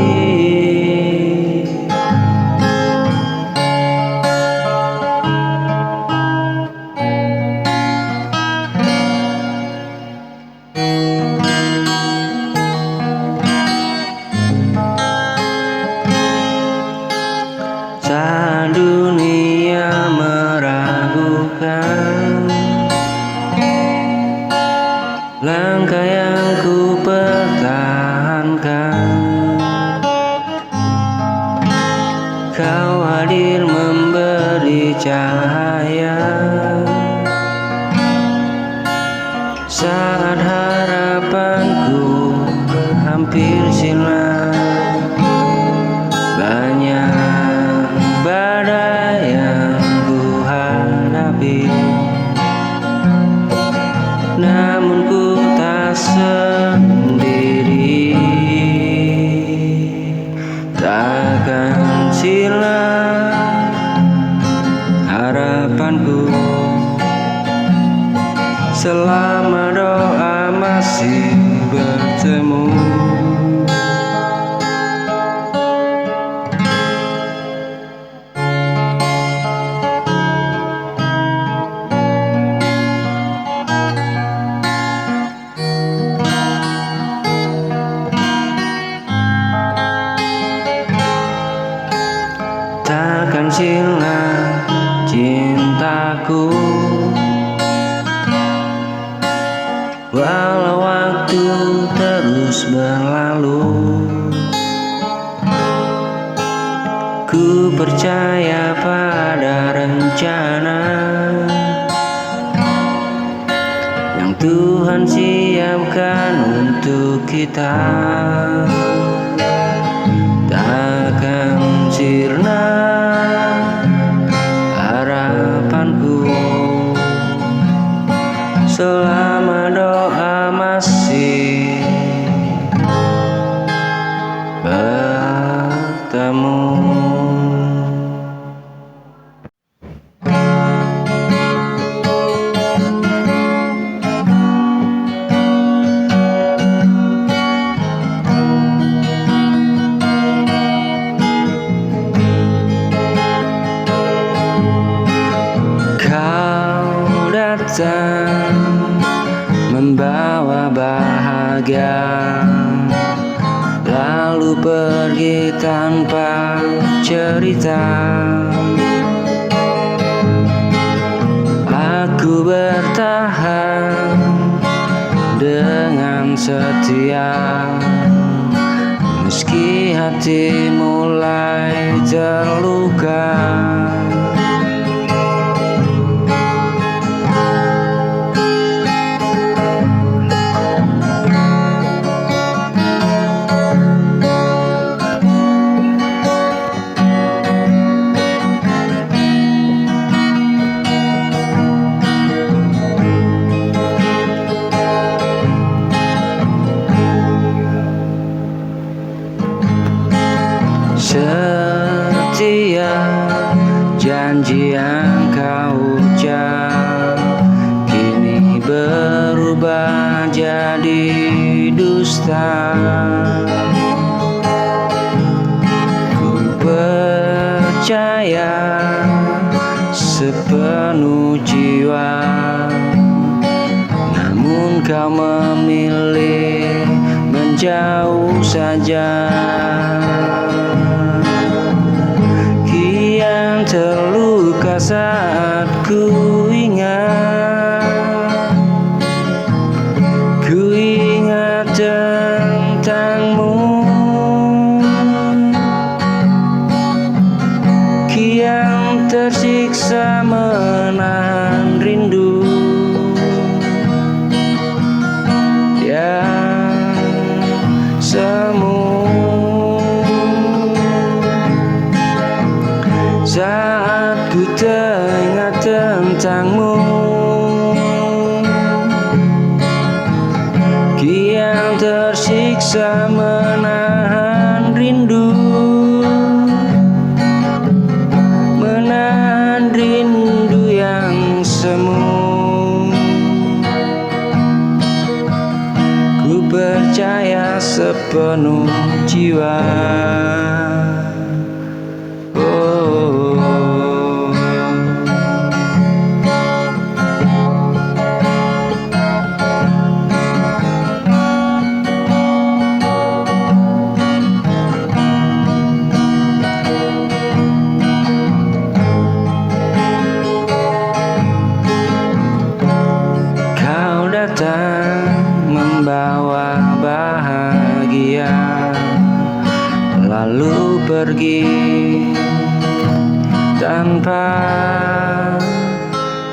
Saat dunia meragukan langkah yang ku pertahankan, kau hadir memberi cahaya saat harapanku hampir sirna. Banyak badai yang ku hadapi, namun ku tak sendiri. Takkan sirna harapanku selama doa masih bertemu. Takkan sirna cintaku walau waktu terus berlalu. Ku percaya pada rencana yang Tuhan siapkan untuk kita. Takkan sirna harapanku selama doa masih bertemu. Kau datang membawa bahagia, lalu pergi tanpa cerita. Aku bertahan dengan setia, meski hati mulai terluka. Setia janji yang kau ucap kini berubah jadi dusta. dusta. Ku percaya sepenuh jiwa, namun kau memilih menjauh saja. Kian terluka saat ku ingat tentangmu. Kian tersiksa menahan rindu yang semu. Saat ku teringat tentangmu, kian tersiksa menahan rindu, menahan rindu yang semu. Ku percaya sepenuh jiwa. Kau datang membawa bahagia, lalu pergi tanpa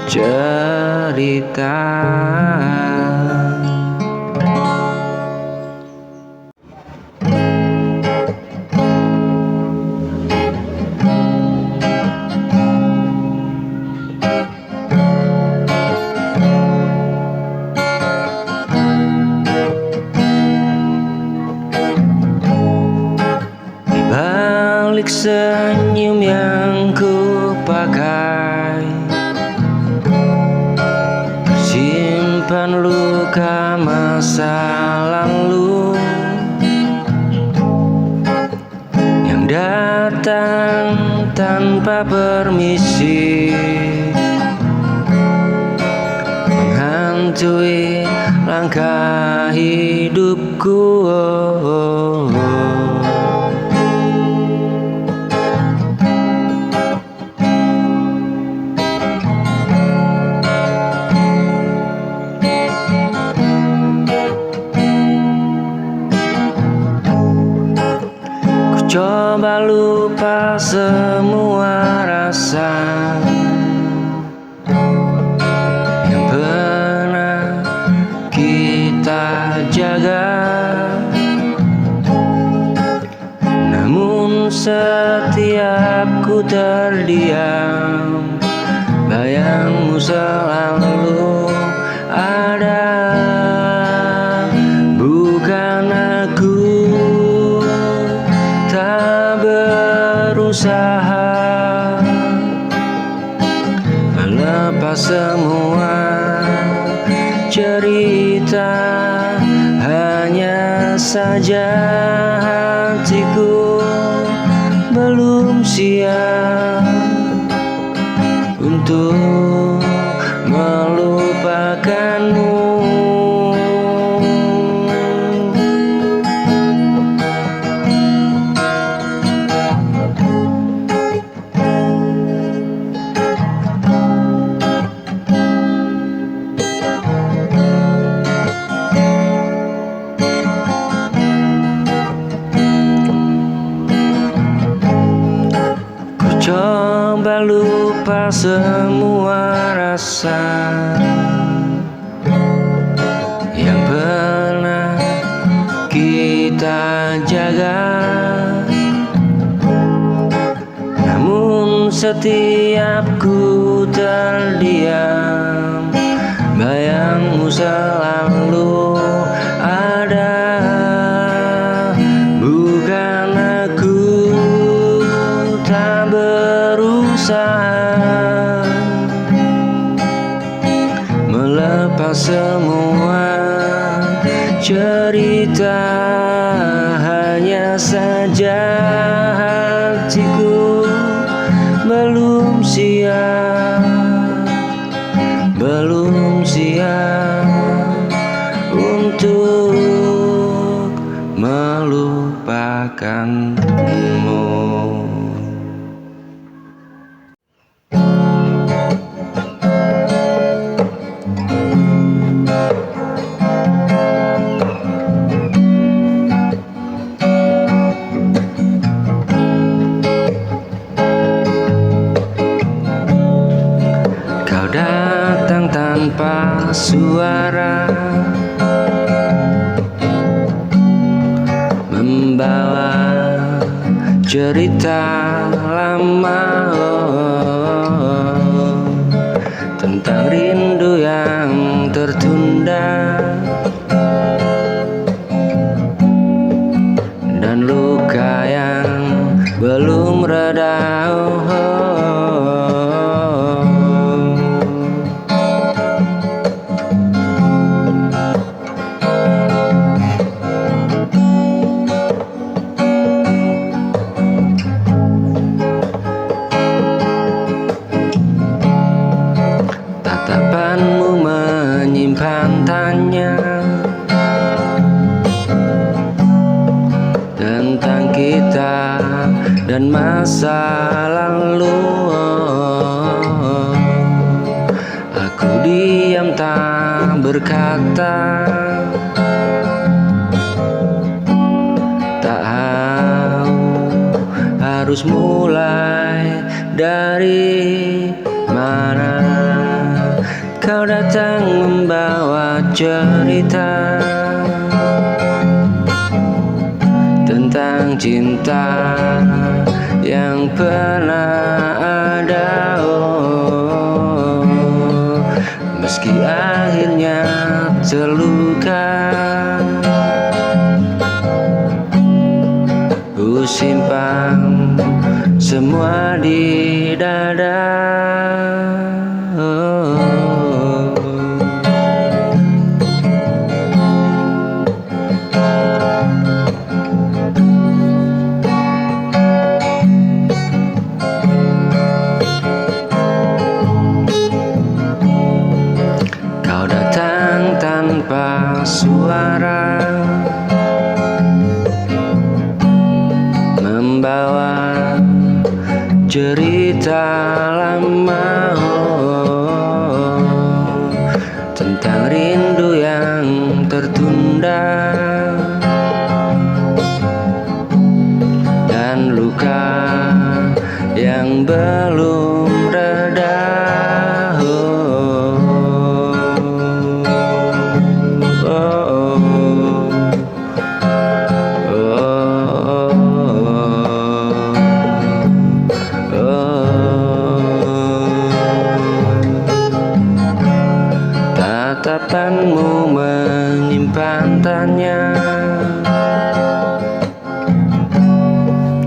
cerita. Balik senyum yang ku pakai, simpan luka masa lalu yang datang tanpa permisi, menghantui langkah hidupku. Coba lupa semua rasa yang pernah kita jaga, namun setiap ku terdiam, bayangmu selalu ada. Bukan aku tak berusaha melepas semua cerita, hanya saja hatiku belum siap untuk melupakanmu. Coba lupa semua rasa yang pernah kita jaga, namun setiap ku terdiam, bayangmu selalu ada. Bukan aku tak berusaha melepas semua cerita, hanya saja hatiku belum siap untuk melupakanmu. Kau datang tanpa suara, membawa cerita lama tentang rindu yang tertunda dan luka yang belum reda. Tatapanmu menyimpan tanya tentang kita dan masa lalu. Aku diam tak berkata, tak tahu harus mulai dari mana. Kau datang membawa cerita tentang cinta yang pernah ada. Meski akhirnya terluka, ku simpan semua di dada. Kau datang tanpa suara, membawa cerita lama tentang rindu yang tertunda dan luka yang belum reda. Tatapanmu menyimpan tanya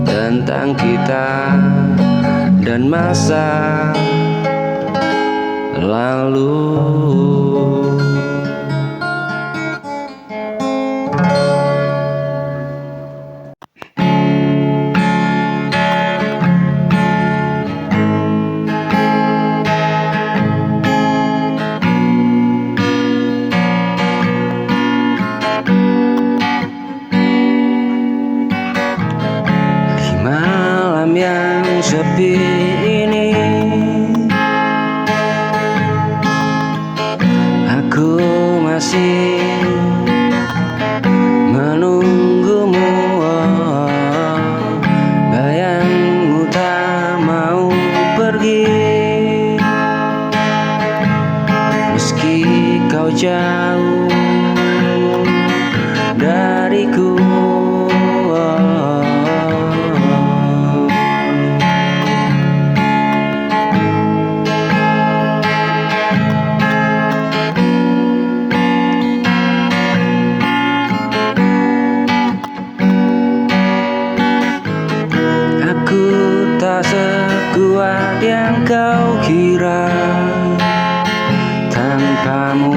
tentang kita dan masa lalu. Malam yang sepi ini, aku masih menunggumu. Bayangmu tak mau pergi, meski kau jauh dariku. Tak sekuat yang kau kira, tanpamu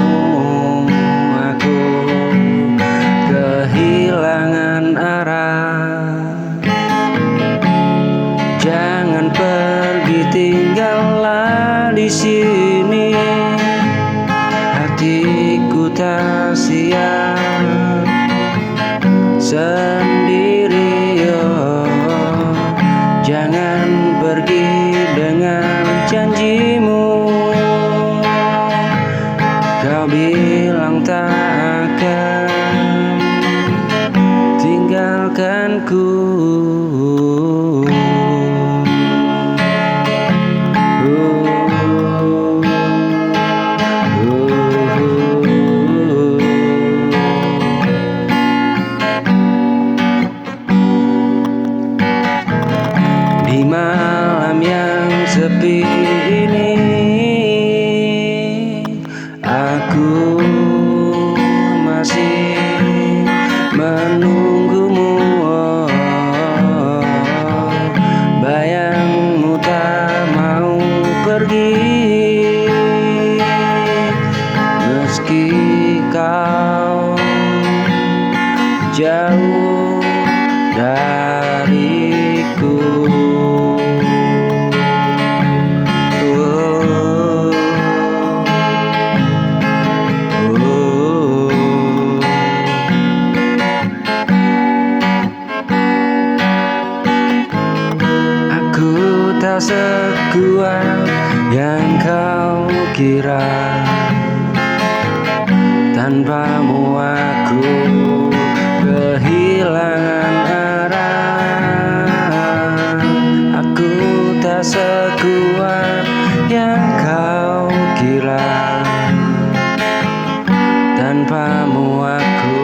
siap sendiri, oh. Jangan pergi dengan janjimu. Kau bilang tak akan tinggalkanku. Di malam yang sepi ini, aku masih menunggumu, oh. Bayangmu tak mau pergi, meski kau jauh dariku. Tak sekuat yang kau kira, tanpamu aku kehilangan arah. Aku tak sekuat yang kau kira, tanpamu aku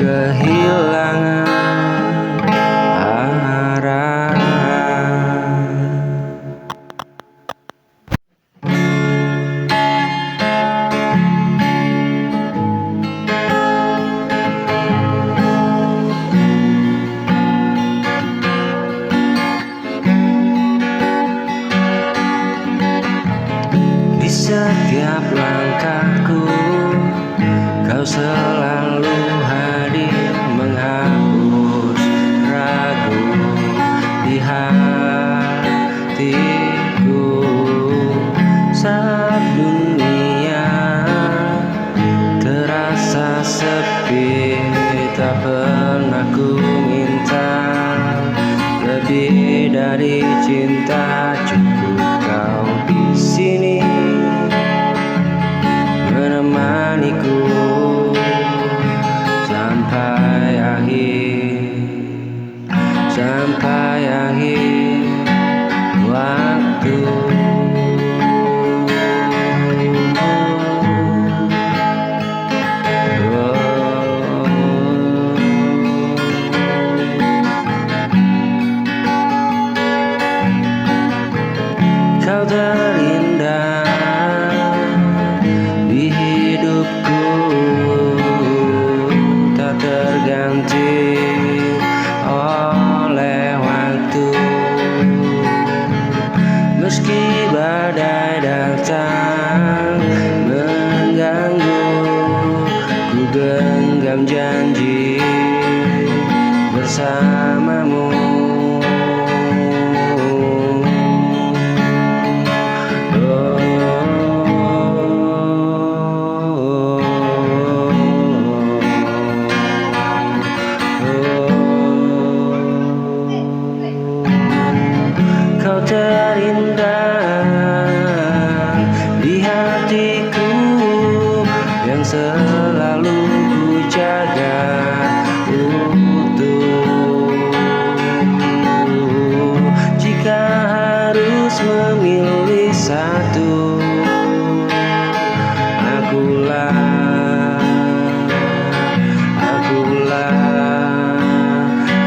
kehilangan arah. Di setiap langkahku, kau selalu hadir menghapus ragu di hatiku. Saat dunia terasa sepi, tak pernah ku minta lebih dari cinta. Cukup kau di sini menemaniku sampai akhir waktu. Kau terindah di hidupku, tak terganti oleh waktu. Meski badai datang mengganggu, ku genggam janji bersamamu. Kau terindah di hatiku yang selalu ku jaga utuh. Jika harus memilih satu, akulah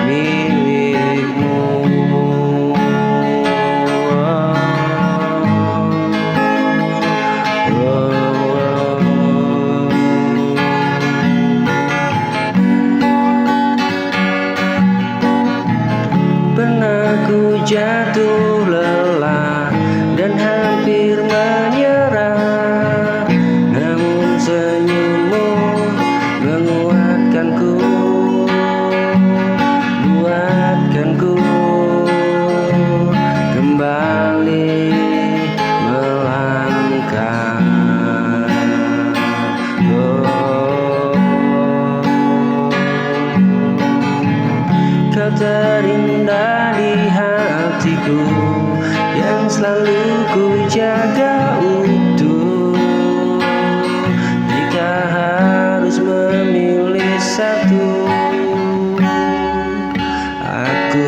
milikmu. terindah di hatiku yang selalu ku jaga utuh. Jika harus memilih satu, aku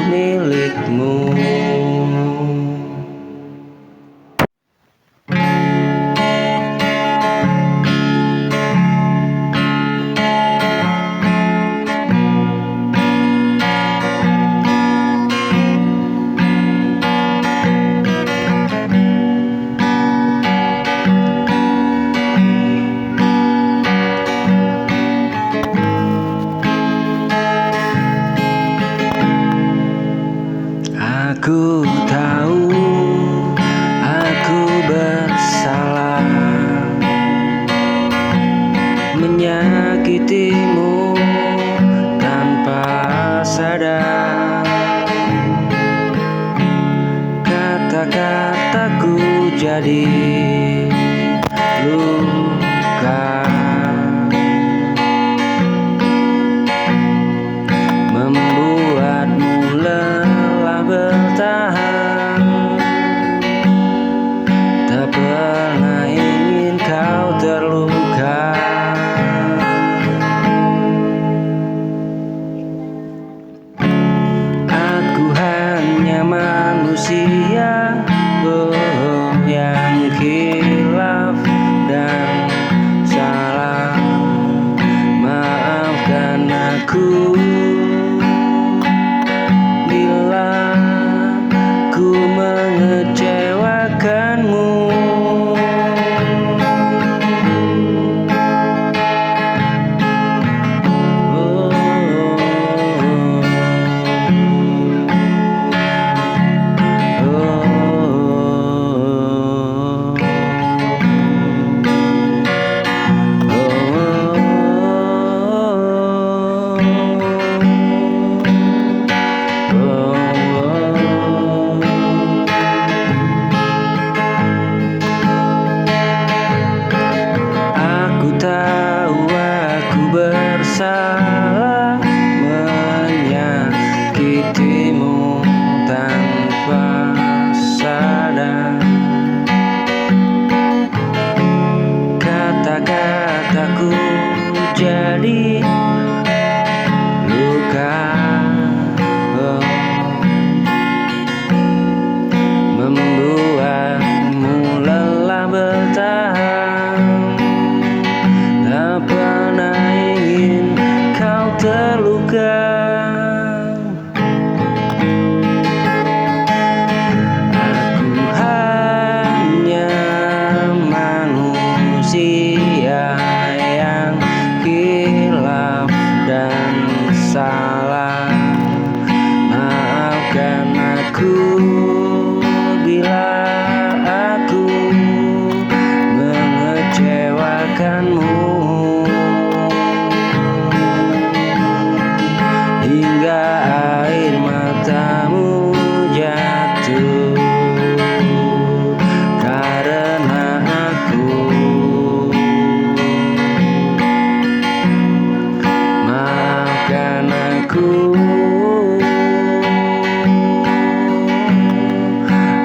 milikmu. Aku tahu aku bersalah menyakitimu tanpa sadar. Kata-kataku jadi luka, membuatmu lelah bertahan. Tak pernah ingin kau terluka. Aku hanya manusia yang khilaf dan salah. Maafkan aku bila ku mengecewakanmu. Aku tahu aku bersalah menyakitimu tanpa sadar. Kata-kataku jadi luka, membuatmu lelah bertahan. Tak pernah ingin kau terluka. Aku hanya manusia yang khilaf dan salah. Maafkan aku bila aku mengecewakanmu, hingga air matamu jatuh karena aku. Maafkan aku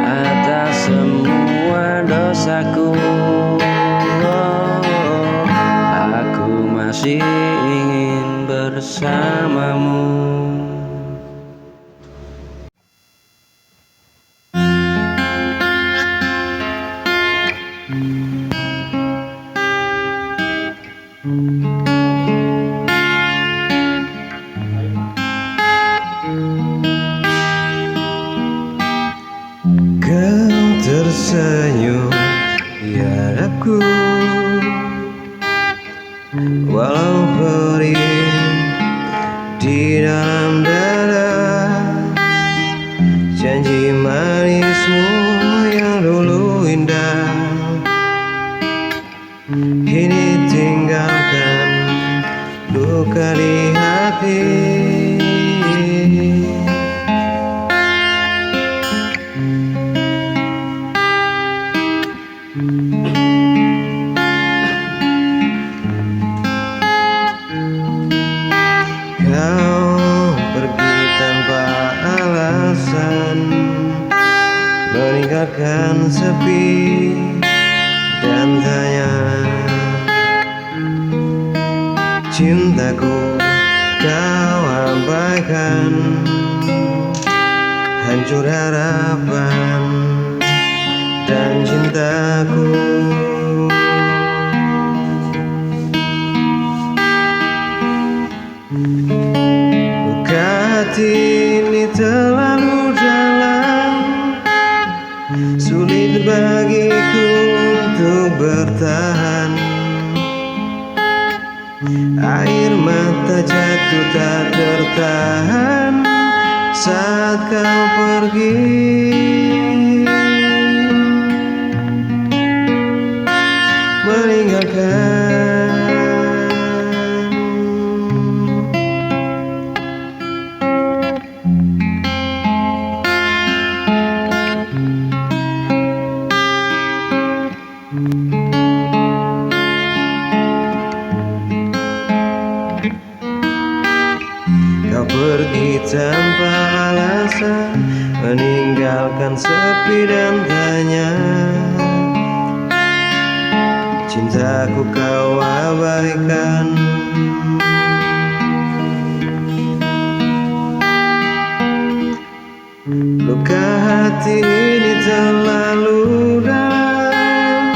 atas semua dosaku. Aku masih ingin bersamamu. Kau tersenyum di hadapku, walau perih di dalam dada. Janji manismu yang dulu indah kini tinggalkan luka di hati. Kau pergi meninggalkan sepi dan tanya, cintaku kau abaikan, hancur harapan dan cintaku. Luka hati ini terlalu dalam, sulit bagiku untuk bertahan. Air mata jatuh tak tertahan saat kau pergi, meninggalkan. Kau pergi tanpa alasan, meninggalkan sepi dan tanya, cintaku kau abaikan. Luka hati ini terlalu dalam,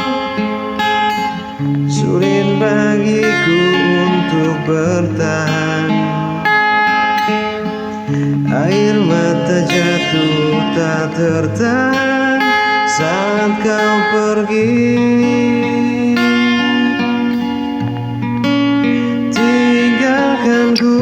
sulit bagiku untuk bertahan. Air mata jatuh tak tertahan saat kau pergi, tinggalkanku.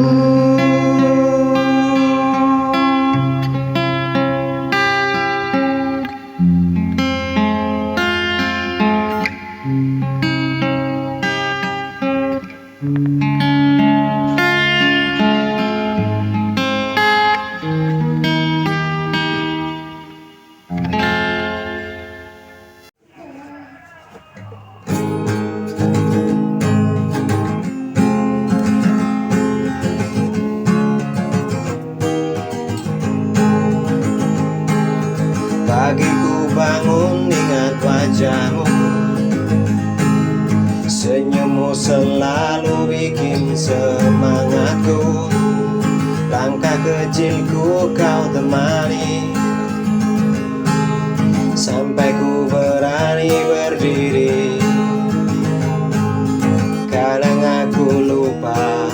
Pagiku bangun ingat wajahmu, senyummu selalu bikin semangatku. Langkah kecilku kau temani, sampai ku berani berdiri. Kadang aku lupa,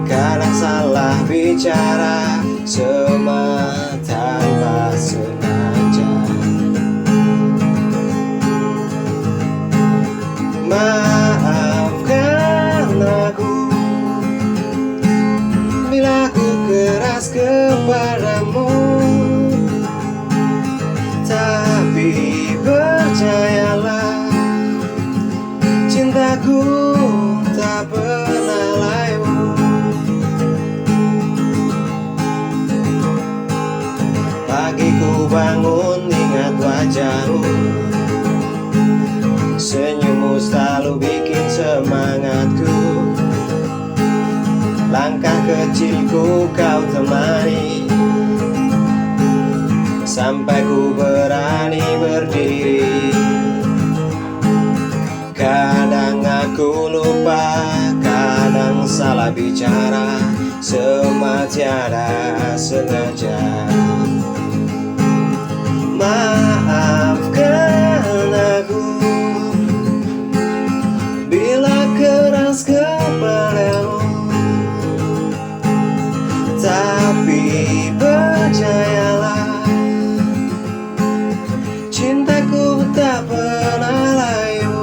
kadang salah bicara, semua tanpa sengaja. Maafkan aku bila ku keras kepadamu, tapi percayalah, cintaku tak pernah layu. Pagiku bangun ingat wajahmu, senyummu selalu bikin semangatku. Langkah kecilku kau temani, sampai ku berani berdiri. Kadang aku lupa, kadang salah bicara, semua tiada sengaja. Maafkan aku bila keras kepadamu, tapi percayalah, cintaku tak pernah layu.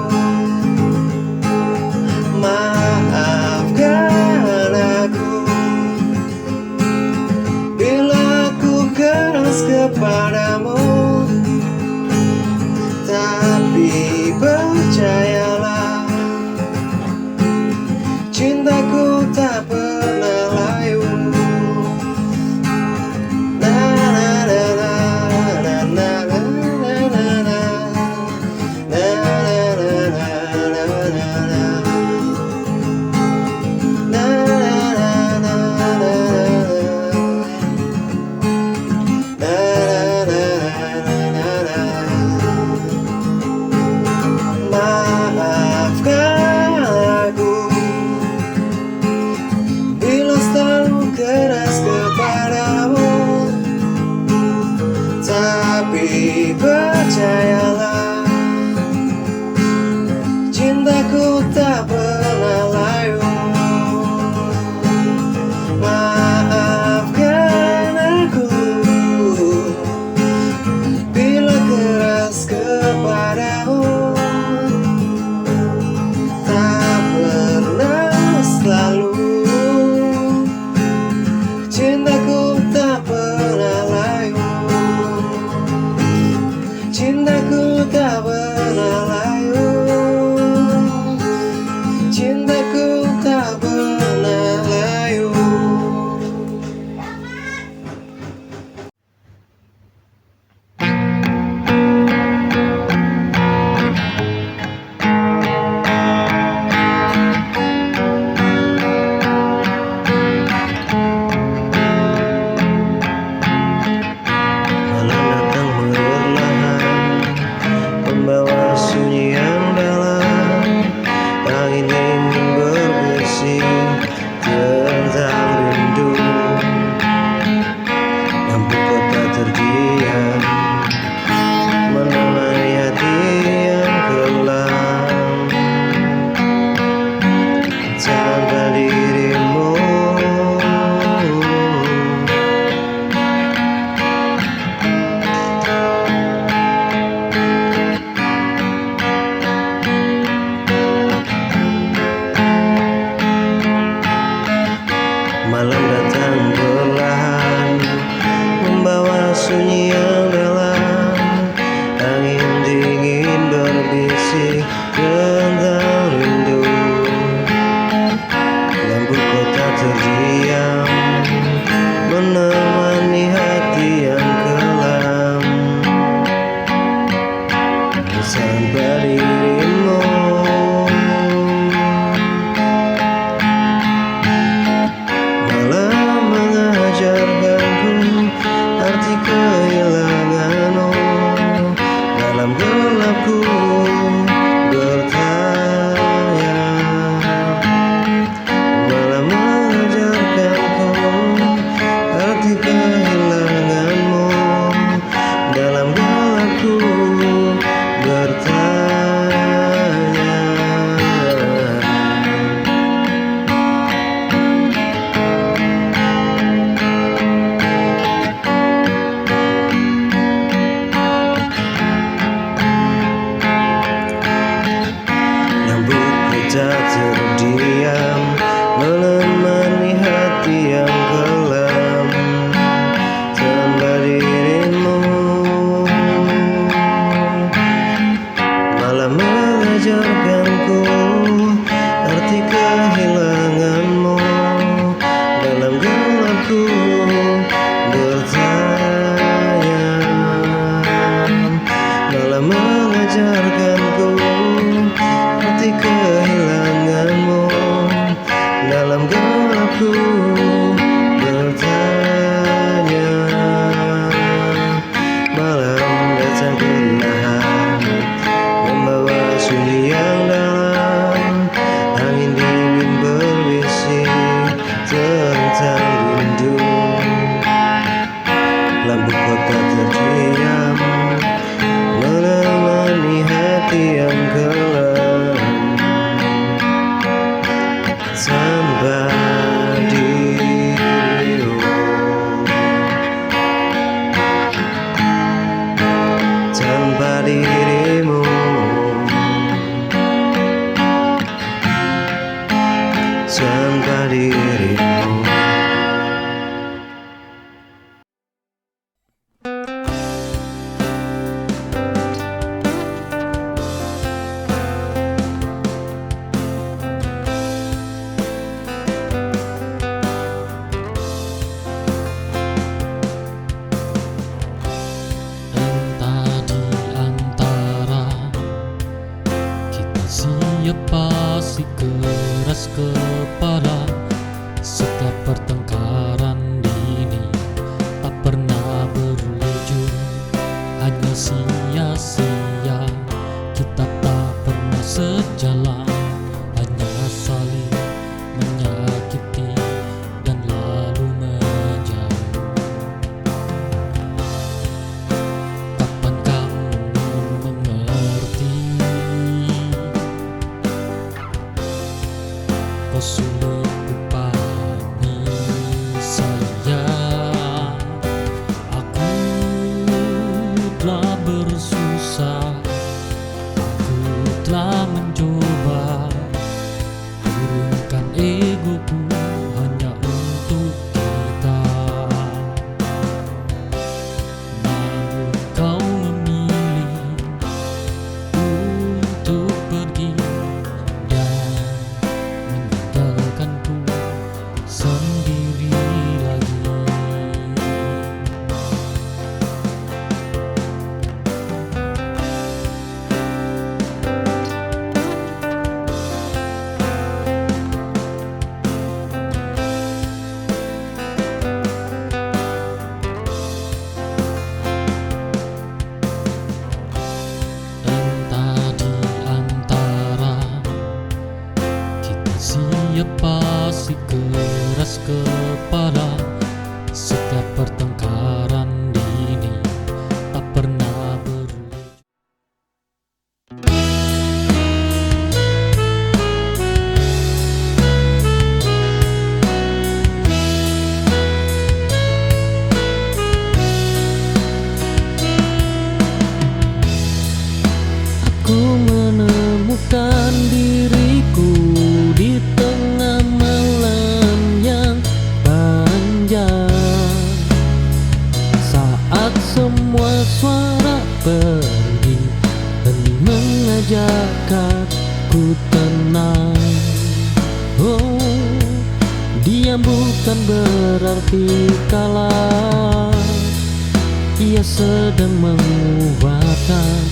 Maafkan aku bila ku keras kepadamu, tapi percayalah, cintaku tak pernah layu. Na na na na na na na na na na na na na na na. tanpa dirimu. Malam datang perlahan, membawa sunyi yang dalam. Angin dingin berbisik tentang rindu. Lampu kota terdiam, menemani hati yang kelam. Tanpa dirimu, malam mengajarkanku arti kehilanganmu. Dalam gelapku bertanya, malam mengajarkanku arti kehilanganmu. Dalam gelapku bertanya. Lampu kerja terdiam, menemani hati yang kelam. Tanpa dirimu, malam mengajarkanku arti kehilanganmu. Dalam gelapku bertanya, malam mengajarkanku arti kehilanganmu. Dalam gelapku bertanya, malam datang perlahan, membawa sunyi yang dalam. Angin dingin berbisik tentang rindu. Lampu kota terdiam, menemani hati yang kelam. Tanpa dirimu, tanpa dirimu, tanpa dirimu. Entah di antara kita siapa si keras kepala. Setiap pertengkaran ini tak pernah berujung, hanya sia-sia. Kita tak pernah sejalan, hanya saling menyakiti dan lalu menjauh. Kapan kamu mengerti? Kau sulit kupahami saya. Aku telah bersusah, aku telah mencoba turunkan egoku hanya untuk kita. Namun kau memilih untuk pergi dan meninggalkanku sendiri lagi. Entah di antara kita siapa si keras kepala. Setiap pertengkaran ini tak pernah berujung. Oh, diam bukan berarti kalah. Ia sedang menguatkan,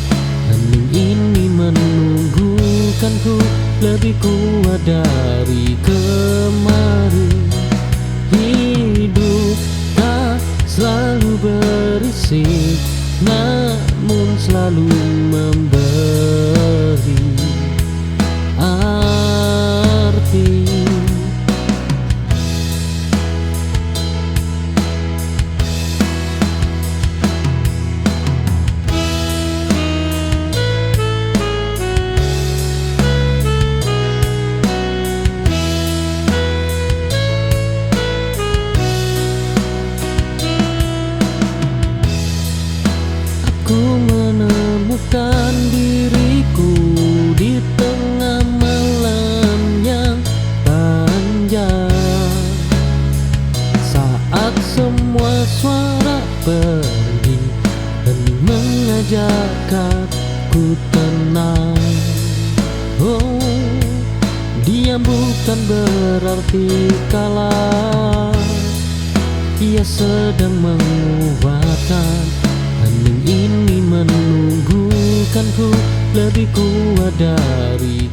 hening ini menunggukanku lebih kuat dari kemarin. Hidup tak selalu berisik, namun selalu memberi arti. Ku menemukan diriku di tengah malam yang panjang, saat semua suara pergi, hening mengajak aku tenang. Oh, diam bukan berarti kalah. Ia sedang menguatkan, hening ini menunggukanku lebih kuat dari